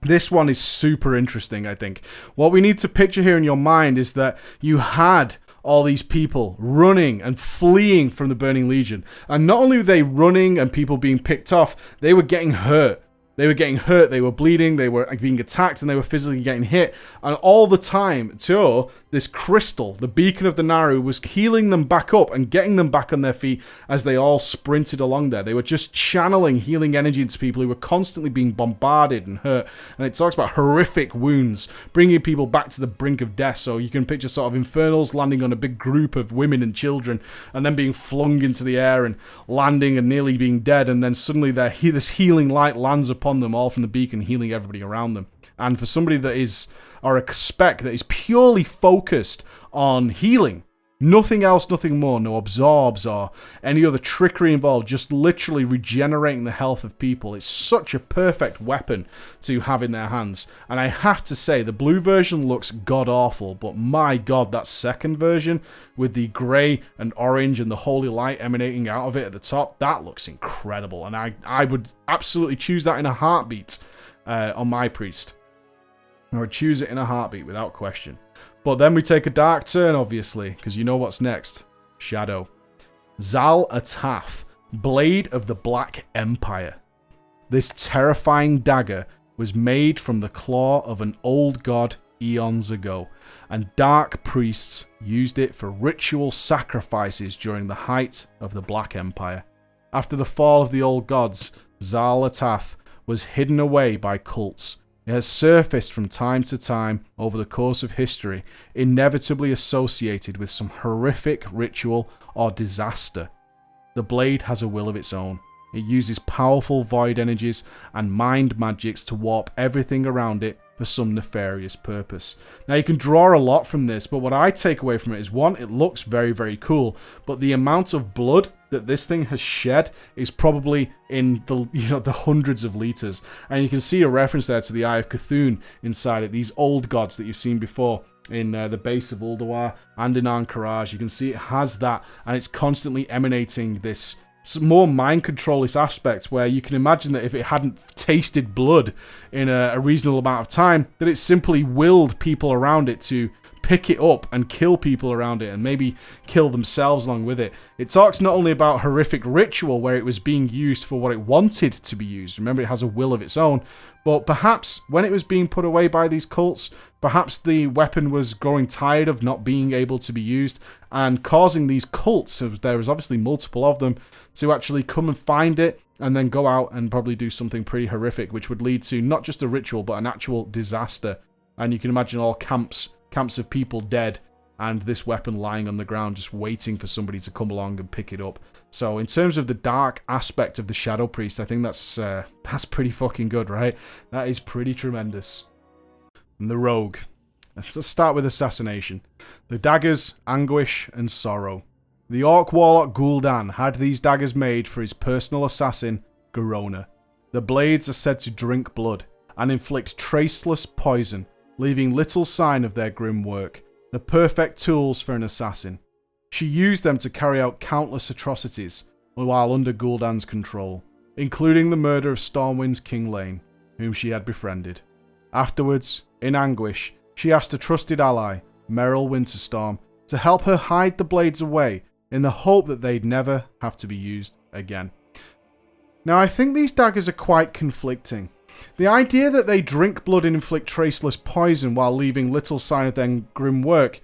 this one is super interesting, I think. What we need to picture here in your mind is that you had all these people running and fleeing from the Burning Legion. And not only were they running and people being picked off, they were getting hurt. They were getting hurt, they were bleeding, they were being attacked, and they were physically getting hit. And all the time, Tor, this crystal, the beacon of the Naru, was healing them back up and getting them back on their feet as they all sprinted along there. They were just channeling healing energy into people who were constantly being bombarded and hurt. And it talks about horrific wounds, bringing people back to the brink of death. So you can picture sort of infernals landing on a big group of women and children, and then being flung into the air and landing and nearly being dead. And then suddenly this healing light lands upon them all from the beacon, healing everybody around them. And for somebody that is, or a spec that is purely focused on healing, nothing else, nothing more, no absorbs or any other trickery involved, just literally regenerating the health of people, it's such a perfect weapon to have in their hands. And I have to say, the blue version looks god-awful, but my god, that second version with the grey and orange and the holy light emanating out of it at the top, that looks incredible. And I would absolutely choose that in a heartbeat on my priest. I would choose it in a heartbeat without question. But then we take a dark turn, obviously, because you know what's next. Shadow. Zal Atath, Blade of the Black Empire. This terrifying dagger was made from the claw of an old god eons ago, and dark priests used it for ritual sacrifices during the height of the Black Empire. After the fall of the old gods, Zal Atath was hidden away by cults. It has surfaced from time to time over the course of history, inevitably associated with some horrific ritual or disaster. The blade has a will of its own. It uses powerful void energies and mind magics to warp everything around it for some nefarious purpose. Now you can draw a lot from this, but what I take away from it is, one, it looks very, very cool, but the amount of blood that this thing has shed is probably in the hundreds of liters. And you can see a reference there to the Eye of Cthulhu inside it, these old gods that you've seen before in the base of Ulduar and in Ahn'Qiraj. You can see it has that, and it's constantly emanating this more mind controlist aspect, where you can imagine that if it hadn't tasted blood in a reasonable amount of time, that it simply willed people around it to pick it up and kill people around it and maybe kill themselves along with it. It talks not only about horrific ritual where it was being used for what it wanted to be used. Remember, it has a will of its own. But perhaps when it was being put away by these cults, perhaps the weapon was growing tired of not being able to be used and causing these cults, there was obviously multiple of them, to actually come and find it and then go out and probably do something pretty horrific, which would lead to not just a ritual, but an actual disaster. And you can imagine all camps of people dead and this weapon lying on the ground just waiting for somebody to come along and pick it up. So in terms of the dark aspect of the Shadow Priest, I think that's pretty fucking good, right? That is pretty tremendous. And the Rogue. Let's start with Assassination. The daggers, Anguish, and Sorrow. The Orc Warlock Gul'dan had these daggers made for his personal assassin, Garona. The blades are said to drink blood and inflict traceless poison, leaving little sign of their grim work. The perfect tools for an assassin. She used them to carry out countless atrocities while under Gul'dan's control, including the murder of Stormwind's King Lane, whom she had befriended. Afterwards, in anguish, she asked a trusted ally, Merrill Winterstorm, to help her hide the blades away in the hope that they'd never have to be used again. Now, I think these daggers are quite conflicting. The idea that they drink blood and inflict traceless poison while leaving little sign of their grim work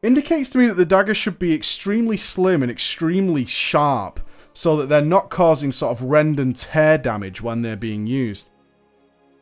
indicates to me that the daggers should be extremely slim and extremely sharp so that they're not causing sort of rend and tear damage when they're being used.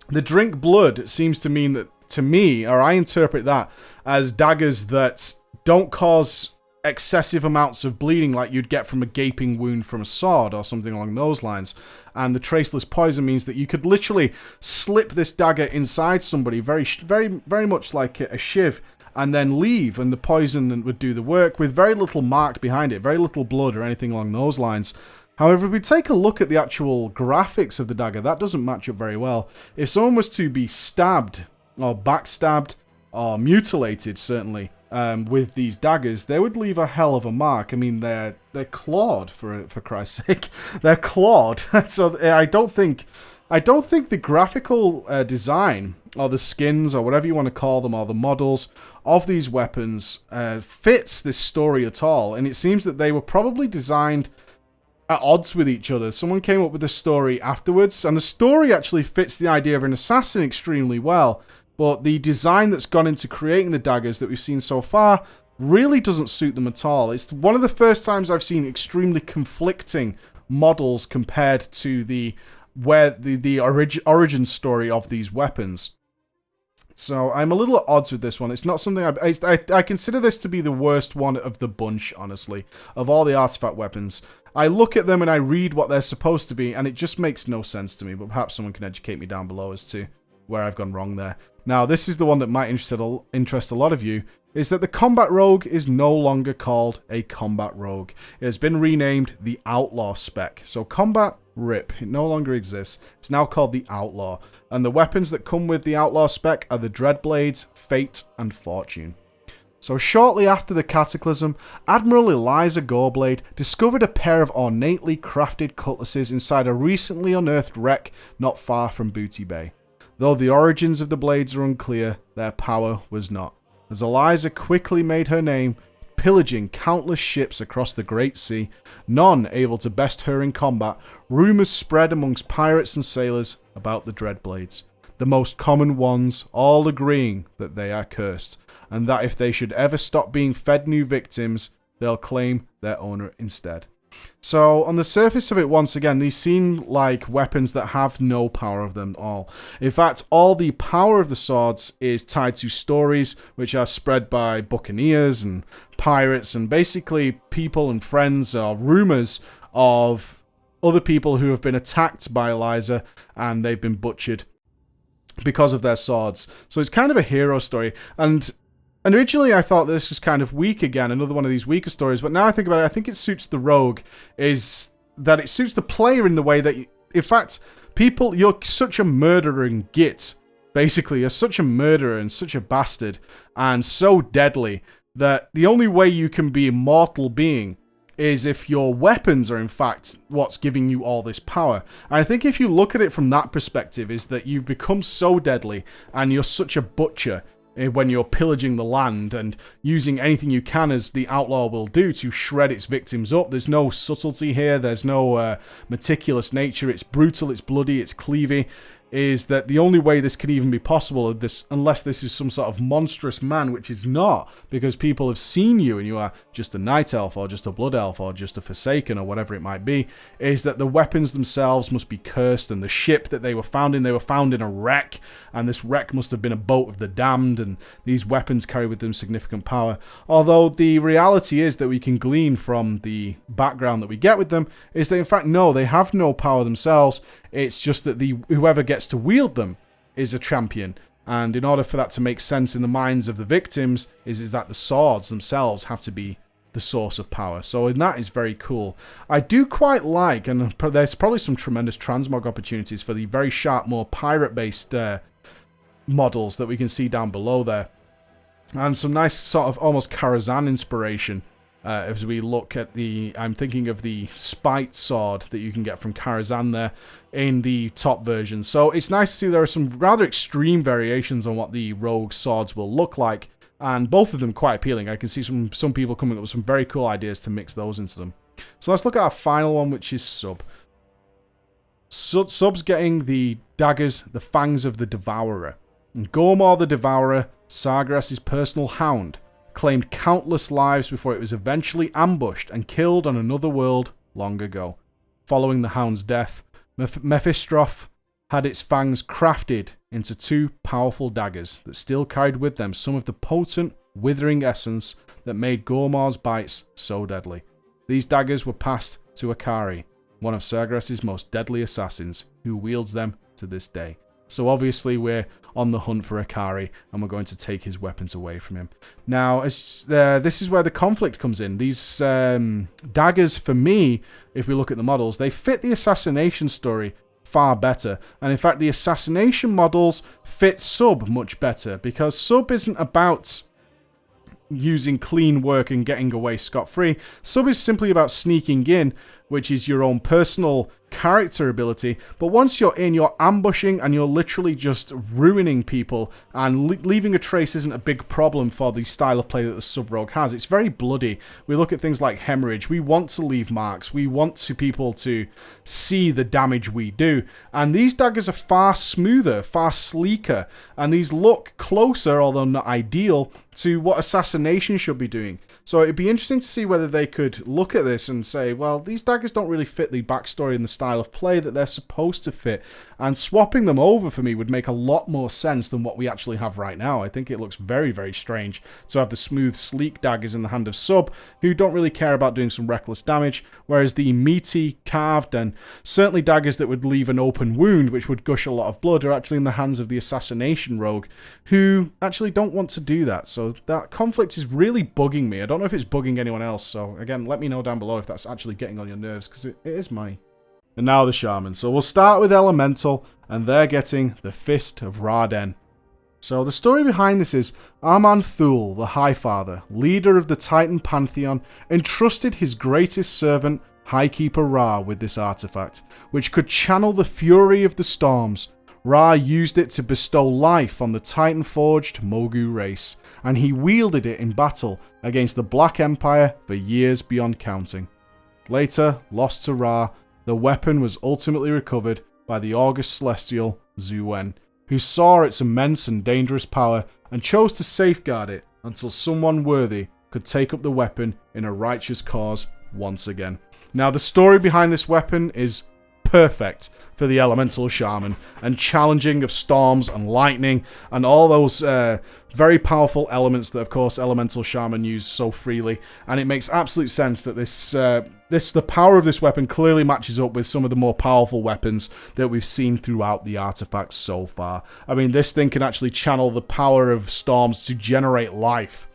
The drink blood seems to mean that, to me, or I interpret that as daggers that don't cause excessive amounts of bleeding like you'd get from a gaping wound from a sword or something along those lines. And the traceless poison means that you could literally slip this dagger inside somebody very much like a shiv and then leave, and the poison would do the work with very little mark behind it, very little blood or anything along those lines. However, if we take a look at the actual graphics of the dagger, that doesn't match up very well. If someone was to be stabbed or backstabbed or mutilated, certainly, with these daggers, they would leave a hell of a mark. I mean, they're clawed, for Christ's sake. They're clawed. So I don't think the graphical design or the skins or whatever you want to call them or the models of these weapons fits this story at all. And it seems that they were probably designed at odds with each other. Someone came up with a story afterwards, and the story actually fits the idea of an assassin extremely well. But the design that's gone into creating the daggers that we've seen so far really doesn't suit them at all. It's one of the first times I've seen extremely conflicting models compared to the origin story of these weapons. So I'm a little at odds with this one. It's not something I consider this to be the worst one of the bunch, honestly, of all the artifact weapons. I look at them and I read what they're supposed to be, and it just makes no sense to me. But perhaps someone can educate me down below as to where I've gone wrong there. Now, this is the one that might interest a lot of you, is that the Combat Rogue is no longer called a Combat Rogue. It has been renamed the Outlaw spec. So Combat, RIP. It no longer exists. It's now called the Outlaw. And the weapons that come with the Outlaw spec are the Dreadblades, Fate, and Fortune. So shortly after the Cataclysm, Admiral Eliza Goreblade discovered a pair of ornately crafted cutlasses inside a recently unearthed wreck not far from Booty Bay. Though the origins of the blades are unclear, their power was not, as Eliza quickly made her name, pillaging countless ships across the Great Sea, none able to best her in combat. Rumours spread amongst pirates and sailors about the Dreadblades, the most common ones all agreeing that they are cursed, and that if they should ever stop being fed new victims, they'll claim their owner instead. So, on the surface of it, once again, these seem like weapons that have no power of them all. In fact, all the power of the swords is tied to stories which are spread by buccaneers and pirates and basically people and friends or rumours of other people who have been attacked by Eliza and they've been butchered because of their swords. So it's kind of a hero story. And originally I thought this was kind of weak again, another one of these weaker stories, but now I think about it, I think it suits the rogue, is that it suits the player in the way that, in fact, people, you're such a murdering git, basically, you're such a murderer and such a bastard, and so deadly, that the only way you can be a mortal being is if your weapons are in fact what's giving you all this power. And I think if you look at it from that perspective, is that you've become so deadly, and you're such a butcher, when you're pillaging the land and using anything you can, as the Outlaw will do, to shred its victims up. There's no subtlety here. There's no meticulous nature. It's brutal, it's bloody, it's cleavy. Is that the only way this could even be possible, unless this is some sort of monstrous man, which is not, because people have seen you and you are just a night elf or just a blood elf or just a forsaken or whatever it might be, is that the weapons themselves must be cursed, and the ship that they were found in a wreck, and this wreck must have been a boat of the damned, and these weapons carry with them significant power. Although the reality is that we can glean from the background that we get with them is that in fact no, they have no power themselves. It's just that whoever gets to wield them is a champion. And in order for that to make sense in the minds of the victims, is that the swords themselves have to be the source of power. So and that is very cool. I do quite like, and there's probably some tremendous transmog opportunities for the very sharp, more pirate-based models that we can see down below there. And some nice sort of almost Karazhan inspiration. As we look at I'm thinking of the spite sword that you can get from Karazhan there in the top version. So it's nice to see there are some rather extreme variations on what the rogue swords will look like, and both of them quite appealing. I can see some people coming up with some very cool ideas to mix those into them. So let's look at our final one, which is Sub. Sub's getting the daggers, the fangs of the Devourer. And Gormor the Devourer, Sargeras's personal hound, claimed countless lives before it was eventually ambushed and killed on another world long ago. Following the hound's death, Mephistroth had its fangs crafted into two powerful daggers that still carried with them some of the potent, withering essence that made Gormor's bites so deadly. These daggers were passed to Akari, one of Sargeras's most deadly assassins, who wields them to this day. So obviously we're on the hunt for Akari, and we're going to take his weapons away from him. Now, this is where the conflict comes in. These daggers, for me, if we look at the models, they fit the Assassination story far better. And in fact, the Assassination models fit Sub much better, because Sub isn't about using clean work and getting away scot-free. Sub is simply about sneaking in, which is your own personal character ability. But once you're in, you're ambushing and you're literally just ruining people, and leaving a trace isn't a big problem for the style of play that the Sub-Rogue has. It's very bloody. We look at things like hemorrhage. We want to leave marks. We want people to see the damage we do. And these daggers are far smoother, far sleeker, and these look closer, although not ideal, to what Assassination should be doing. So it'd be interesting to see whether they could look at this and say, well, these daggers don't really fit the backstory and the style of play that they're supposed to fit. And swapping them over for me would make a lot more sense than what we actually have right now. I think it looks very, very strange to have the smooth, sleek daggers in the hand of Sub, who don't really care about doing some reckless damage, whereas the meaty, carved, and certainly daggers that would leave an open wound, which would gush a lot of blood, are actually in the hands of the Assassination Rogue, who actually don't want to do that. So that conflict is really bugging me. I don't know if it's bugging anyone else, so again, let me know down below if that's actually getting on your nerves, because it is mine. And now the Shaman. So we'll start with Elemental, and they're getting the Fist of Ra-Den. So the story behind this is Aman-Thul, the Highfather, leader of the Titan Pantheon, entrusted his greatest servant, Highkeeper Ra, with this artifact, which could channel the fury of the storms. Ra used it to bestow life on the Titan-forged Mogu race, and he wielded it in battle against the Black Empire for years beyond counting. Later, lost to Ra, the weapon was ultimately recovered by the August Celestial, Zuen, who saw its immense and dangerous power and chose to safeguard it until someone worthy could take up the weapon in a righteous cause once again. Now, the story behind this weapon is perfect for the Elemental Shaman, and challenging of storms and lightning and all those very powerful elements that, of course, Elemental Shaman use so freely. And it makes absolute sense that the power of this weapon clearly matches up with some of the more powerful weapons that we've seen throughout the artifacts so far. I mean, this thing can actually channel the power of storms to generate life,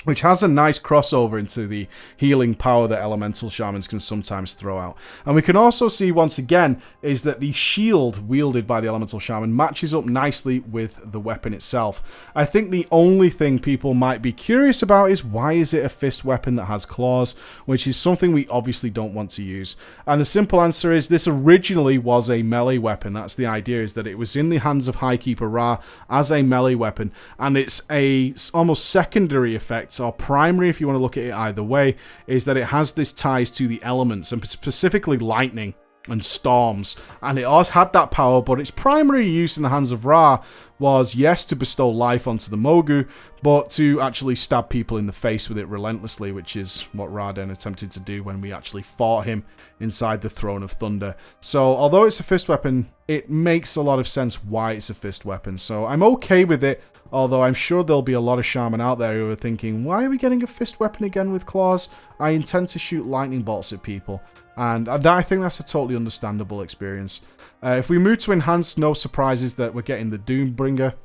which has a nice crossover into the healing power that elemental shamans can sometimes throw out. And we can also see, once again, is that the shield wielded by the elemental shaman matches up nicely with the weapon itself. I think the only thing people might be curious about is why is it a fist weapon that has claws, which is something we obviously don't want to use. And the simple answer is this originally was a melee weapon. That's the idea, is that it was in the hands of Highkeeper Ra as a melee weapon, and it's a almost secondary effect, or primary if you want to look at it either way, is that it has this ties to the elements, and specifically lightning and storms, and it always had that power, but its primary use in the hands of Ra was, yes, to bestow life onto the Mogu, but to actually stab people in the face with it relentlessly, which is what Ra then attempted to do when we actually fought him inside the Throne of Thunder. So, although it's a fist weapon, it makes a lot of sense why it's a fist weapon, so I'm okay with it. Although I'm sure there'll be a lot of shaman out there who are thinking, why are we getting a fist weapon again with claws? I intend to shoot lightning bolts at people. And I think that's a totally understandable experience. If we move to enhanced, no surprises that we're getting the Doombringer.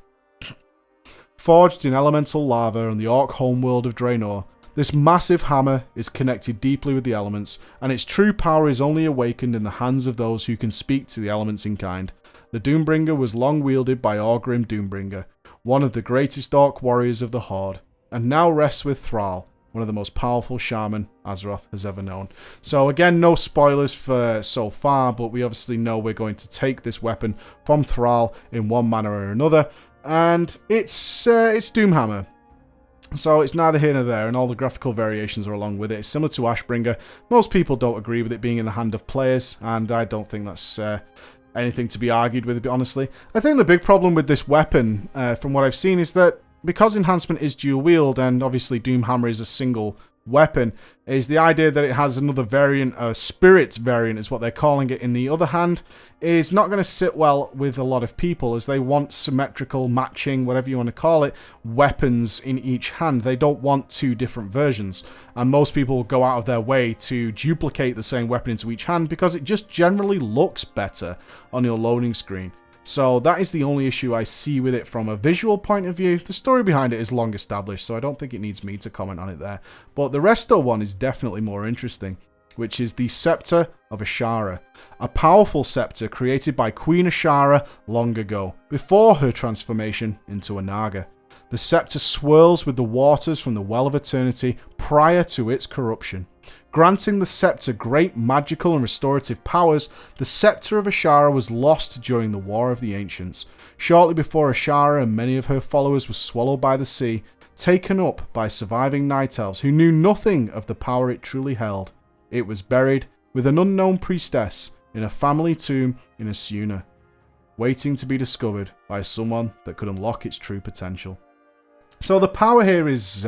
Forged in elemental lava on the Orc homeworld of Draenor, this massive hammer is connected deeply with the elements, and its true power is only awakened in the hands of those who can speak to the elements in kind. The Doombringer was long wielded by Orgrim Doombringer, one of the greatest Orc warriors of the Horde, and now rests with Thrall, one of the most powerful shaman Azeroth has ever known. So again, no spoilers for so far, but we obviously know we're going to take this weapon from Thrall in one manner or another, and it's Doomhammer. So it's neither here nor there, and all the graphical variations are along with it. It's similar to Ashbringer. Most people don't agree with it being in the hand of players, and I don't think that's anything to be argued with, honestly. I think the big problem with this weapon, from what I've seen, is that because Enhancement is dual wield, and obviously Doomhammer is a single weapon, is the idea that it has another variant, a spirit variant is what they're calling it in the other hand, is not going to sit well with a lot of people, as they want symmetrical, matching, whatever you want to call it, weapons in each hand. They don't want two different versions, and most people go out of their way to duplicate the same weapon into each hand because it just generally looks better on your loading screen. So that is the only issue I see with it from a visual point of view. The story behind it is long established, so I don't think it needs me to comment on it there. But the Resto one is definitely more interesting, which is the Scepter of Ashara, a powerful scepter created by Queen Ashara long ago, before her transformation into a Naga. The scepter swirls with the waters from the Well of Eternity prior to its corruption. Granting the scepter great magical and restorative powers, the Scepter of Ashara was lost during the War of the Ancients. Shortly before Ashara and many of her followers were swallowed by the sea, taken up by surviving Night Elves who knew nothing of the power it truly held. It was buried with an unknown priestess in a family tomb in Asuna, waiting to be discovered by someone that could unlock its true potential. So the power here is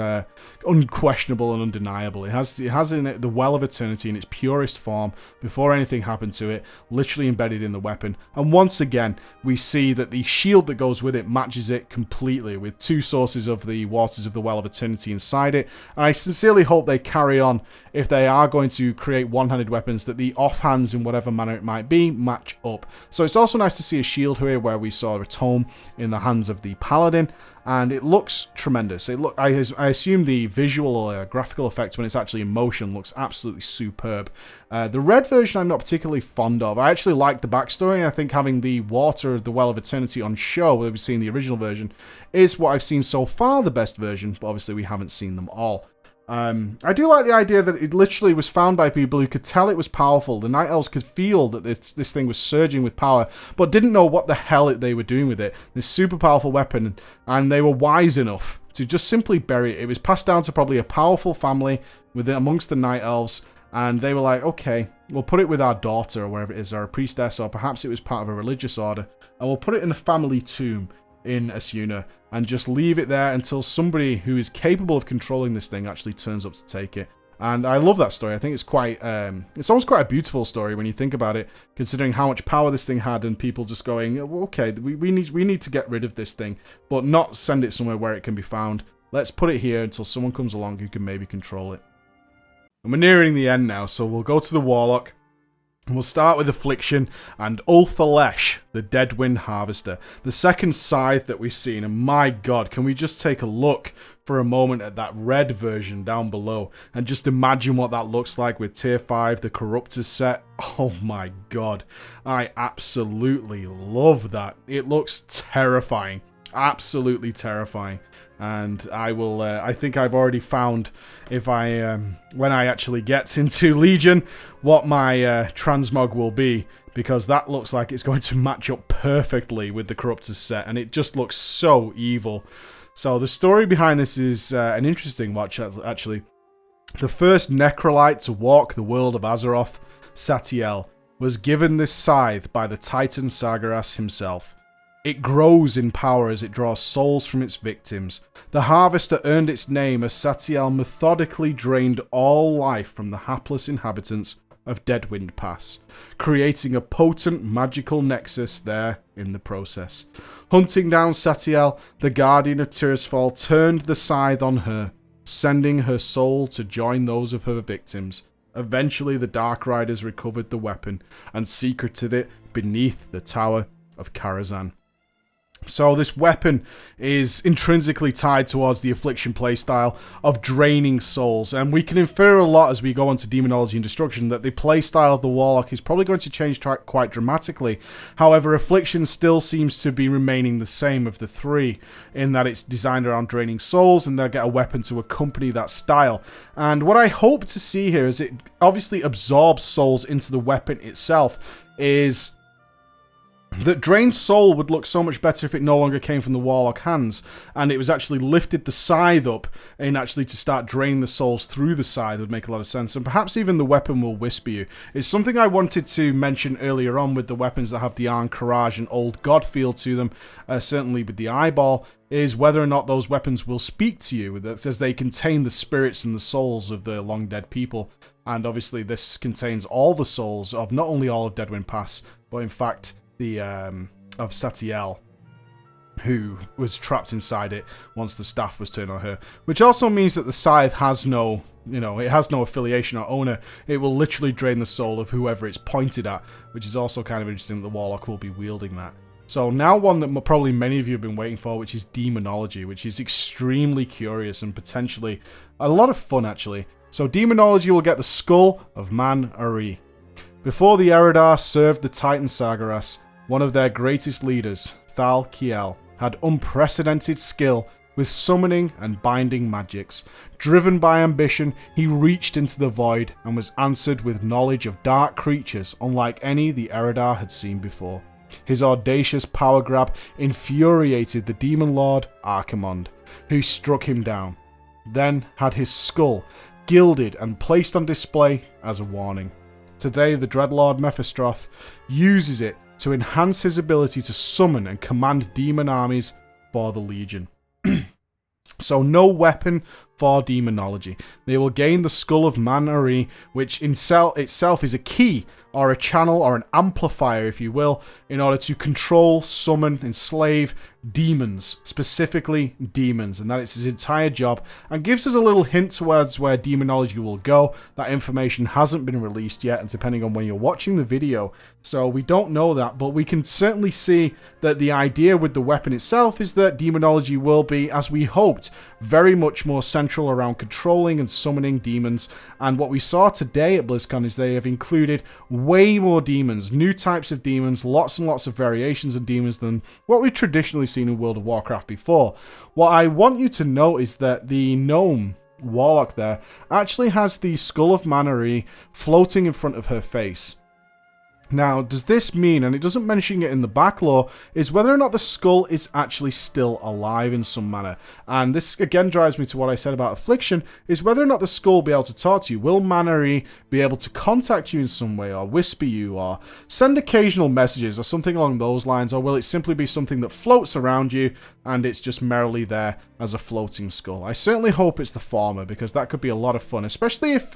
unquestionable and undeniable. It has in it the Well of Eternity in its purest form before anything happened to it, literally embedded in the weapon. And once again, we see that the shield that goes with it matches it completely, with two sources of the waters of the Well of Eternity inside it. And I sincerely hope they carry on, if they are going to create one-handed weapons, that the offhands, in whatever manner it might be, match up. So it's also nice to see a shield here where we saw a tome in the hands of the Paladin, and it looks tremendous. I assume the visual or graphical effect when it's actually in motion looks absolutely superb. The red version I'm not particularly fond of. I actually like the backstory. I think having the water of the Well of Eternity on show, where we've seen the original version, is what I've seen so far the best version, but obviously we haven't seen them all. I do like the idea that it literally was found by people who could tell it was powerful. The Night Elves could feel that this thing was surging with power, but didn't know what the hell they were doing with it. This super powerful weapon, and they were wise enough to just simply bury it. It was passed down to probably a powerful family amongst the Night Elves, and they were like, okay, we'll put it with our daughter, or wherever it is, or a priestess, or perhaps it was part of a religious order, and we'll put it in a family tomb in Asuna, and just leave it there until somebody who is capable of controlling this thing actually turns up to take it. And I love that story. I think it's quite, it's almost quite a beautiful story when you think about it, considering how much power this thing had, and people just going, okay, we need to get rid of this thing, but not send it somewhere where it can be found. Let's put it here until someone comes along who can maybe control it. And we're nearing the end now, so we'll go to the Warlock. And we'll start with Affliction and Ulthalesh, the Deadwind Harvester. The second scythe that we've seen, and my god, can we just take a look for a moment at that red version down below and just imagine what that looks like with tier 5, the Corruptors set. Oh my god, I absolutely love that. It looks terrifying, absolutely terrifying. And I think I've already found, if when I actually get into Legion, what my transmog will be, because that looks like it's going to match up perfectly with the Corruptors set, and it just looks so evil. So the story behind this is an interesting watch, actually. The first Necrolite to walk the world of Azeroth, Satiel, was given this scythe by the Titan Sargeras himself. It grows in power as it draws souls from its victims. The Harvester earned its name as Satiel methodically drained all life from the hapless inhabitants of Deadwind Pass, creating a potent magical nexus there in the process. Hunting down Satiel, the Guardian of Tirisfal turned the scythe on her, sending her soul to join those of her victims. Eventually, the Dark Riders recovered the weapon and secreted it beneath the Tower of Karazhan. So this weapon is intrinsically tied towards the Affliction playstyle of draining souls, and we can infer a lot as we go on to Demonology and Destruction that the playstyle of the Warlock is probably going to change quite dramatically. However, Affliction still seems to be remaining the same of the three, in that it's designed around draining souls and they'll get a weapon to accompany that style. And what I hope to see here is it obviously absorbs souls into the weapon itself, is that drained soul would look so much better if it no longer came from the Warlock hands, and it was actually lifted the scythe up, and actually to start draining the souls through the scythe would make a lot of sense. And perhaps even the weapon will whisper you. It's something I wanted to mention earlier on with the weapons that have the Arn Courage and Old God feel to them, certainly with the Eyeball, is whether or not those weapons will speak to you, as they contain the spirits and the souls of the long dead people. And obviously this contains all the souls of not only all of Deadwind Pass, but in fact of Satiel, who was trapped inside it once the staff was turned on her. Which also means that the scythe has no, it has no affiliation or owner. It will literally drain the soul of whoever it's pointed at, which is also kind of interesting that the Warlock will be wielding that. So now one that probably many of you have been waiting for, which is Demonology, which is extremely curious and potentially a lot of fun, actually. So Demonology will get the Skull of Man-Ari. Before the Eredar served the Titan Sargeras, one of their greatest leaders, Thal Kiel, had unprecedented skill with summoning and binding magics. Driven by ambition, he reached into the void and was answered with knowledge of dark creatures unlike any the Eredar had seen before. His audacious power grab infuriated the demon lord Arcamond, who struck him down, then had his skull gilded and placed on display as a warning. Today, the Dreadlord Mephistroth uses it to enhance his ability to summon and command demon armies for the Legion. So no weapon for Demonology. They will gain the Skull of Man-Ari, which in itself is a key, or a channel, or an amplifier, if you will, in order to control, summon, enslave demons, specifically demons, and that is his entire job, and gives us a little hint towards where Demonology will go. That information hasn't been released yet, and depending on when you're watching the video, so we don't know that, but we can certainly see that the idea with the weapon itself is that Demonology will be, as we hoped, very much more central around controlling and summoning demons. And what we saw today at BlizzCon is they have included way more demons, new types of demons, lots and lots of variations of demons than what we've traditionally seen in World of Warcraft before. What I want you to know is that the gnome Warlock there actually has the Skull of Man-Ari floating in front of her face. Now, does this mean, and it doesn't mention it in the backlore, is whether or not the skull is actually still alive in some manner. And this again drives me to what I said about Affliction, is whether or not the skull will be able to talk to you. Will Man-Ari be able to contact you in some way, or whisper you, or send occasional messages, or something along those lines, or will it simply be something that floats around you, and it's just merrily there as a floating skull? I certainly hope it's the former, because that could be a lot of fun, especially if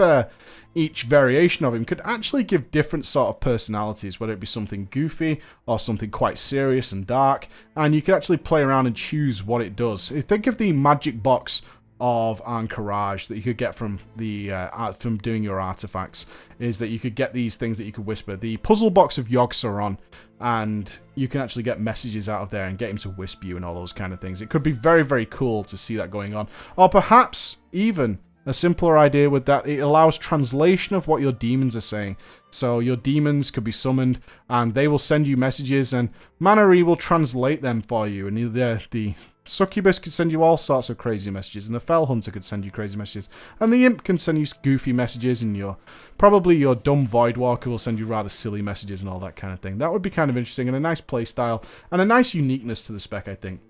each variation of him could actually give different sort of personalities, whether it be something goofy or something quite serious and dark, and you could actually play around and choose what it does. Think of the magic box of Encourage that you could get from the from doing your artifacts is that you could get these things that you could whisper. The puzzle box of Yogg-Saron, and you can actually get messages out of there and get him to whisper you and all those kind of things. It could be very, very cool to see that going on. Or perhaps even a simpler idea with that, it allows translation of what your demons are saying. So your demons could be summoned and they will send you messages, and Mana-Ri will translate them for you. And the Succubus could send you all sorts of crazy messages, and the Fell Hunter could send you crazy messages, and the Imp can send you goofy messages, and probably your dumb Voidwalker will send you rather silly messages and all that kind of thing. That would be kind of interesting, and a nice playstyle, and a nice uniqueness to the spec, I think.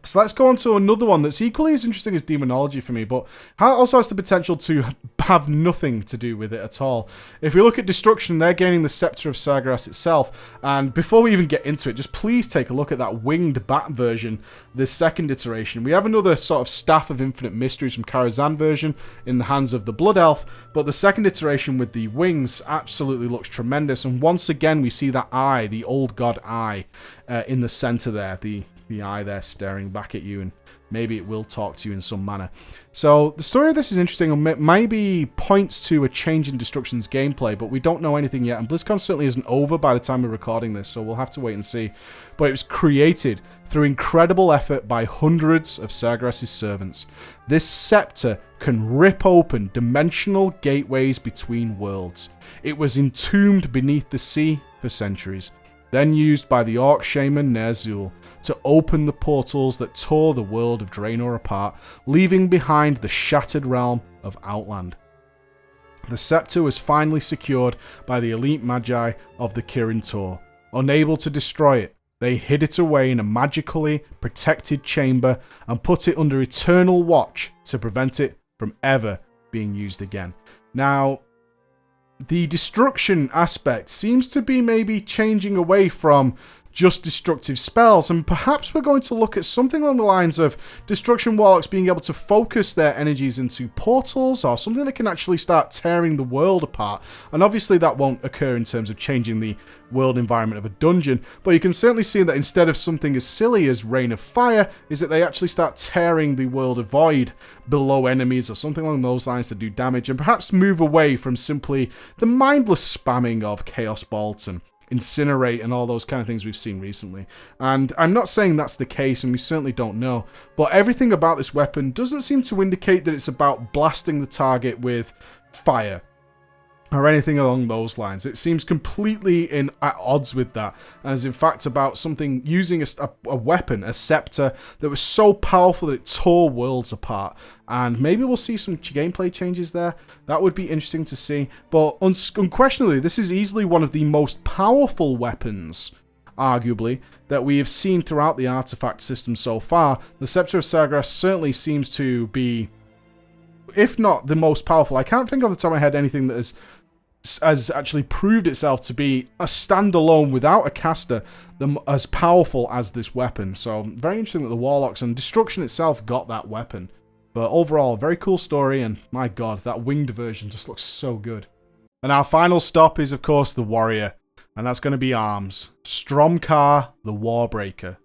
So let's go on to another one that's equally as interesting as Demonology for me, but also has the potential to have nothing to do with it at all. If we look at Destruction, they're gaining the Scepter of Sargeras itself, and before we even get into it, just please take a look at that winged bat version, this second iteration. We have another sort of Staff of Infinite Mysteries from Karazhan version in the hands of the Blood Elf, but the second iteration with the wings absolutely looks tremendous, and once again we see that eye, the old god eye, in the center there, the eye there staring back at you, and maybe it will talk to you in some manner. So the story of this is interesting, and maybe points to a change in Destruction's gameplay, but we don't know anything yet, and BlizzCon certainly isn't over by the time we're recording this, so we'll have to wait and see. But it was created through incredible effort by hundreds of Sargeras' servants. This scepter can rip open dimensional gateways between worlds. It was entombed beneath the sea for centuries, then used by the Orc Shaman Ner'zhul to open the portals that tore the world of Draenor apart, leaving behind the shattered realm of Outland. The scepter was finally secured by the elite magi of the Kirin Tor. Unable to destroy it, they hid it away in a magically protected chamber and put it under eternal watch to prevent it from ever being used again. Now, the destruction aspect seems to be maybe changing away from just destructive spells, and perhaps we're going to look at something along the lines of Destruction Warlocks being able to focus their energies into portals, or something that can actually start tearing the world apart. And obviously that won't occur in terms of changing the world environment of a dungeon, but you can certainly see that instead of something as silly as Rain of Fire, is that they actually start tearing the world of void below enemies, or something along those lines to do damage, and perhaps move away from simply the mindless spamming of Chaos Bolt and Incinerate and all those kind of things we've seen recently. And I'm not saying that's the case, and we certainly don't know, but everything about this weapon doesn't seem to indicate that it's about blasting the target with fire or anything along those lines. It seems completely at odds with that, and is in fact about something using a weapon, a scepter, that was so powerful that it tore worlds apart. And maybe we'll see some gameplay changes there. That would be interesting to see. But unquestionably, this is easily one of the most powerful weapons, arguably, that we have seen throughout the artifact system so far. The Scepter of Sargeras certainly seems to be, if not the most powerful. I can't think off the top of my head anything that has actually proved itself to be a standalone without a caster as powerful as this weapon. So very interesting that the Warlocks and Destruction itself got that weapon. But overall, very cool story, and my god, that winged version just looks so good. And our final stop is, of course, the Warrior, and that's going to be Arms. Stromkar, the Warbreaker.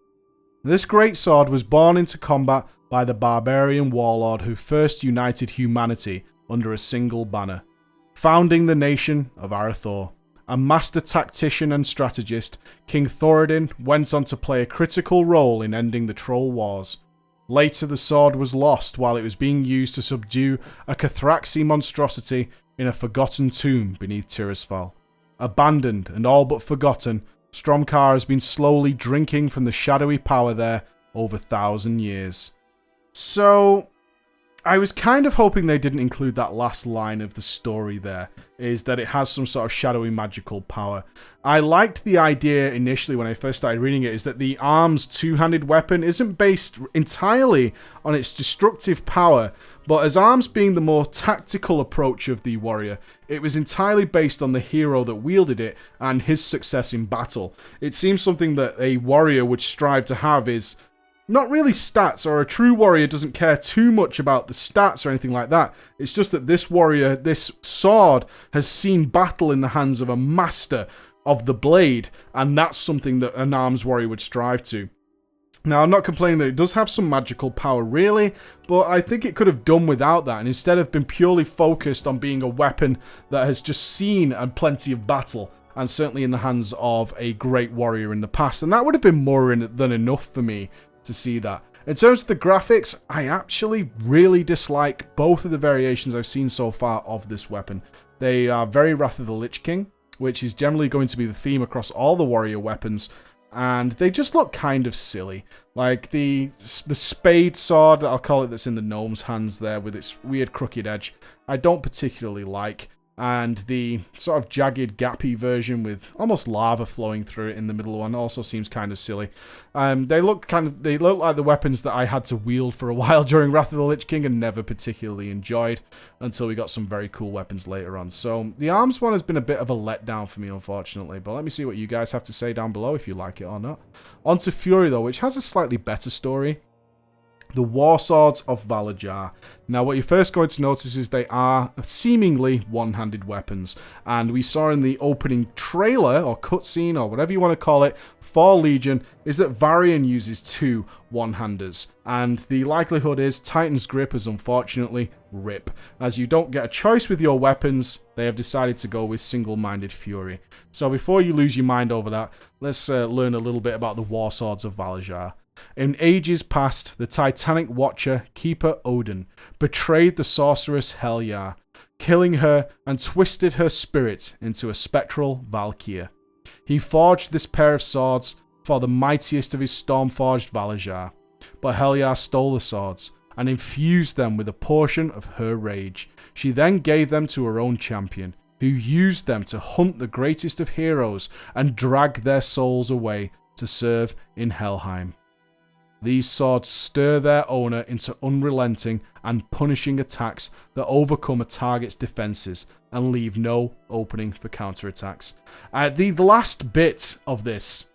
This greatsword was born into combat by the barbarian warlord who first united humanity under a single banner, founding the nation of Arathor. A master tactician and strategist, King Thoradin went on to play a critical role in ending the Troll Wars. Later, the sword was lost while it was being used to subdue a Cathraxi monstrosity in a forgotten tomb beneath Tirisfal. Abandoned and all but forgotten, Stromkar has been slowly drinking from the shadowy power there over 1,000 years. So, I was kind of hoping they didn't include that last line of the story there, is that it has some sort of shadowy magical power. I liked the idea initially when I first started reading it, is that the Arms two-handed weapon isn't based entirely on its destructive power, but as Arms being the more tactical approach of the warrior, it was entirely based on the hero that wielded it and his success in battle. It seems something that a warrior would strive to have is not really stats, or a true warrior doesn't care too much about the stats or anything like that. It's just that this warrior, this sword, has seen battle in the hands of a master of the blade, and that's something that an Arms warrior would strive to. Now, I'm not complaining that it does have some magical power, really, but I think it could have done without that, and instead have been purely focused on being a weapon that has just seen and plenty of battle, and certainly in the hands of a great warrior in the past, and that would have been more than enough for me to see that. In terms of the graphics, I actually really dislike both of the variations I've seen so far of this weapon. They are very Wrath of the Lich King, which is generally going to be the theme across all the warrior weapons, and they just look kind of silly. Like the spade sword, I'll call it, that's in the gnome's hands there with its weird crooked edge, I don't particularly like. And the sort of jagged, gappy version with almost lava flowing through it in the middle one also seems kind of silly. They look like the weapons that I had to wield for a while during Wrath of the Lich King and never particularly enjoyed until we got some very cool weapons later on. So the arms one has been a bit of a letdown for me, unfortunately. But let me see what you guys have to say down below if you like it or not. On to Fury, though, which has a slightly better story. The War Swords of Valajar. Now, what you're first going to notice is they are seemingly one-handed weapons. And we saw in the opening trailer, or cutscene, or whatever you want to call it, for Legion, is that Varian uses 2 one-handers. And the likelihood is Titan's Grip is unfortunately RIP. As you don't get a choice with your weapons, they have decided to go with single-minded Fury. So before you lose your mind over that, let's learn a little bit about the War Swords of Valajar. In ages past, the Titanic Watcher, Keeper Odin, betrayed the sorceress Heljar, killing her and twisted her spirit into a spectral Valkyrie. He forged this pair of swords for the mightiest of his storm-forged Valajar, but Heljar stole the swords and infused them with a portion of her rage. She then gave them to her own champion, who used them to hunt the greatest of heroes and drag their souls away to serve in Helheim. These swords stir their owner into unrelenting and punishing attacks that overcome a target's defenses and leave no opening for counterattacks. The last bit of this,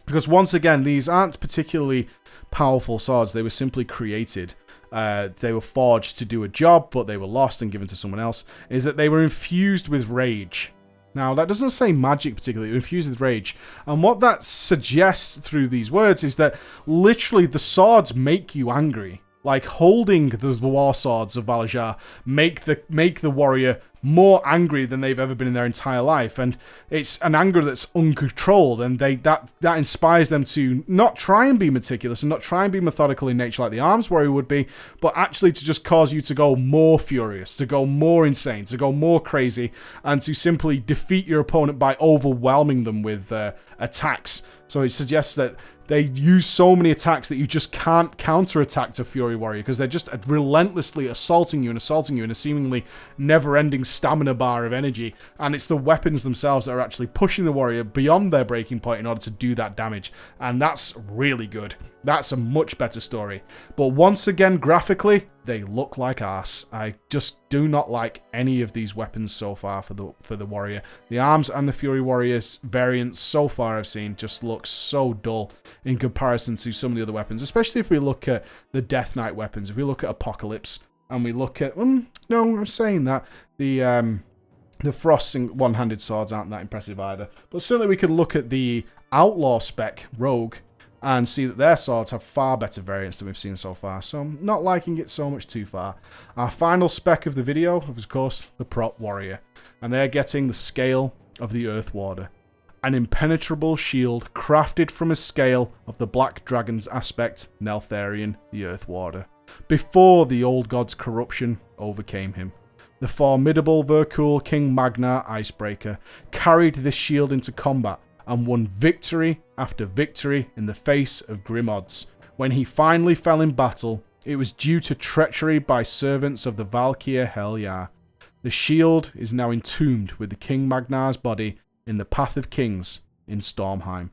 because once again, these aren't particularly powerful swords, they were simply created. They were forged to do a job, but they were lost and given to someone else, is that they were infused with rage. Now, that doesn't say magic particularly, infused with rage. And what that suggests through these words is that literally the swords make you angry. Like, holding the War Swords of Valajar make the warrior more angry than they've ever been in their entire life. And it's an anger that's uncontrolled, and that inspires them to not try and be meticulous and not try and be methodical in nature like the arms warrior would be, but actually to just cause you to go more furious, to go more insane, to go more crazy, and to simply defeat your opponent by overwhelming them with attacks. So it suggests that they use so many attacks that you just can't counterattack to Fury Warrior because they're just relentlessly assaulting you in a seemingly never-ending stamina bar of energy. And it's the weapons themselves that are actually pushing the warrior beyond their breaking point in order to do that damage. And that's really good. That's a much better story. But once again, graphically, they look like arse. I just do not like any of these weapons so far for the warrior. The arms and the Fury Warriors variants so far I've seen just look so dull in comparison to some of the other weapons, especially if we look at the Death Knight weapons. If we look at Apocalypse and we look at... no, I'm saying that. The Frost one-handed swords aren't that impressive either. But certainly we could look at the Outlaw spec Rogue and see that their swords have far better variants than we've seen so far. So I'm not liking it so much too far. Our final spec of the video, of course, the Prot Warrior. And they're getting the scale of the Earth Warder. An impenetrable shield crafted from a scale of the Black Dragon's aspect, Neltharion, the Earth Warder. Before the old god's corruption overcame him, the formidable Verkul King Magnar Icebreaker carried this shield into combat and won victory after victory in the face of grim odds. When he finally fell in battle, it was due to treachery by servants of the Valkyrie Heljar. The shield is now entombed with the King Magnar's body in the Path of Kings in Stormheim.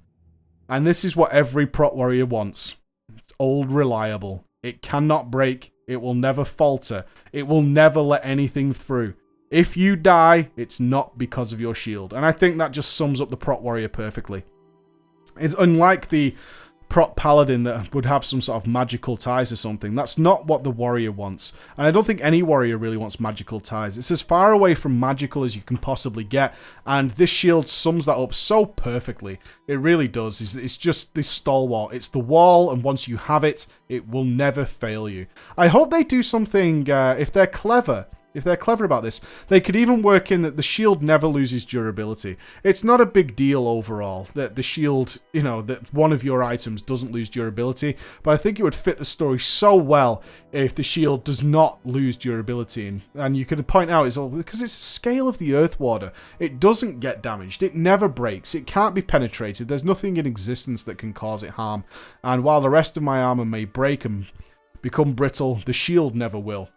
And this is what every Prot Warrior wants. It's old reliable. It cannot break. It will never falter. It will never let anything through. If you die, it's not because of your shield. And I think that just sums up the Prot Warrior perfectly. It's unlike the prot paladin that would have some sort of magical ties or something. That's not what the warrior wants. And I don't think any warrior really wants magical ties. It's as far away from magical as you can possibly get. And this shield sums that up so perfectly. It really does. It's just this stalwart. It's the wall, and once you have it, it will never fail you. I hope they do something, if they're clever. If they're clever about this, they could even work in that the shield never loses durability. It's not a big deal overall that the shield, you know, that one of your items doesn't lose durability, but I think it would fit the story so well if the shield does not lose durability. And you could point out, because it's the scale of the Earthwarder, it doesn't get damaged, it never breaks, it can't be penetrated, there's nothing in existence that can cause it harm. And while the rest of my armor may break and become brittle, the shield never will.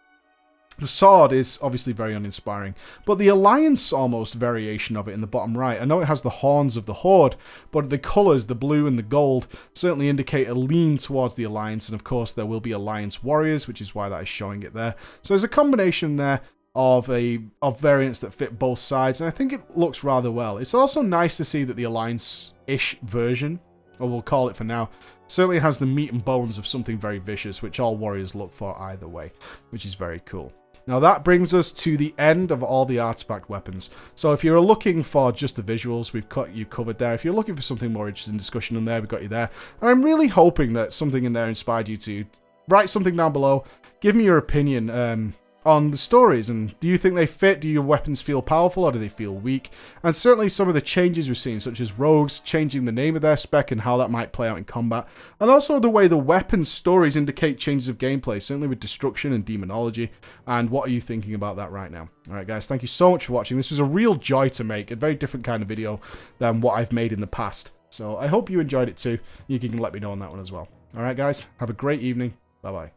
The sword is obviously very uninspiring, but the Alliance almost variation of it in the bottom right, I know it has the horns of the Horde, but the colours, the blue and the gold, certainly indicate a lean towards the Alliance, and of course there will be Alliance warriors, which is why that is showing it there. So there's a combination there of variants that fit both sides, and I think it looks rather well. It's also nice to see that the Alliance-ish version, or we'll call it for now, certainly has the meat and bones of something very vicious, which all warriors look for either way, which is very cool. Now that brings us to the end of all the artifact weapons. So if you're looking for just the visuals, we've got you covered there. If you're looking for something more interesting discussion in there, we've got you there. And I'm really hoping that something in there inspired you to write something down below. Give me your opinion on the stories, and do you think they fit? Do your weapons feel powerful, or do they feel weak? And certainly some of the changes we've seen, such as rogues changing the name of their spec and how that might play out in combat, and also the way the weapons stories indicate changes of gameplay, certainly with destruction and demonology. And what are you thinking about that right now? Alright guys, thank you so much for watching. This was a real joy to make, a very different kind of video than what I've made in the past. So I hope you enjoyed it too. You can let me know on that one as well. Alright guys, have a great evening. Bye bye.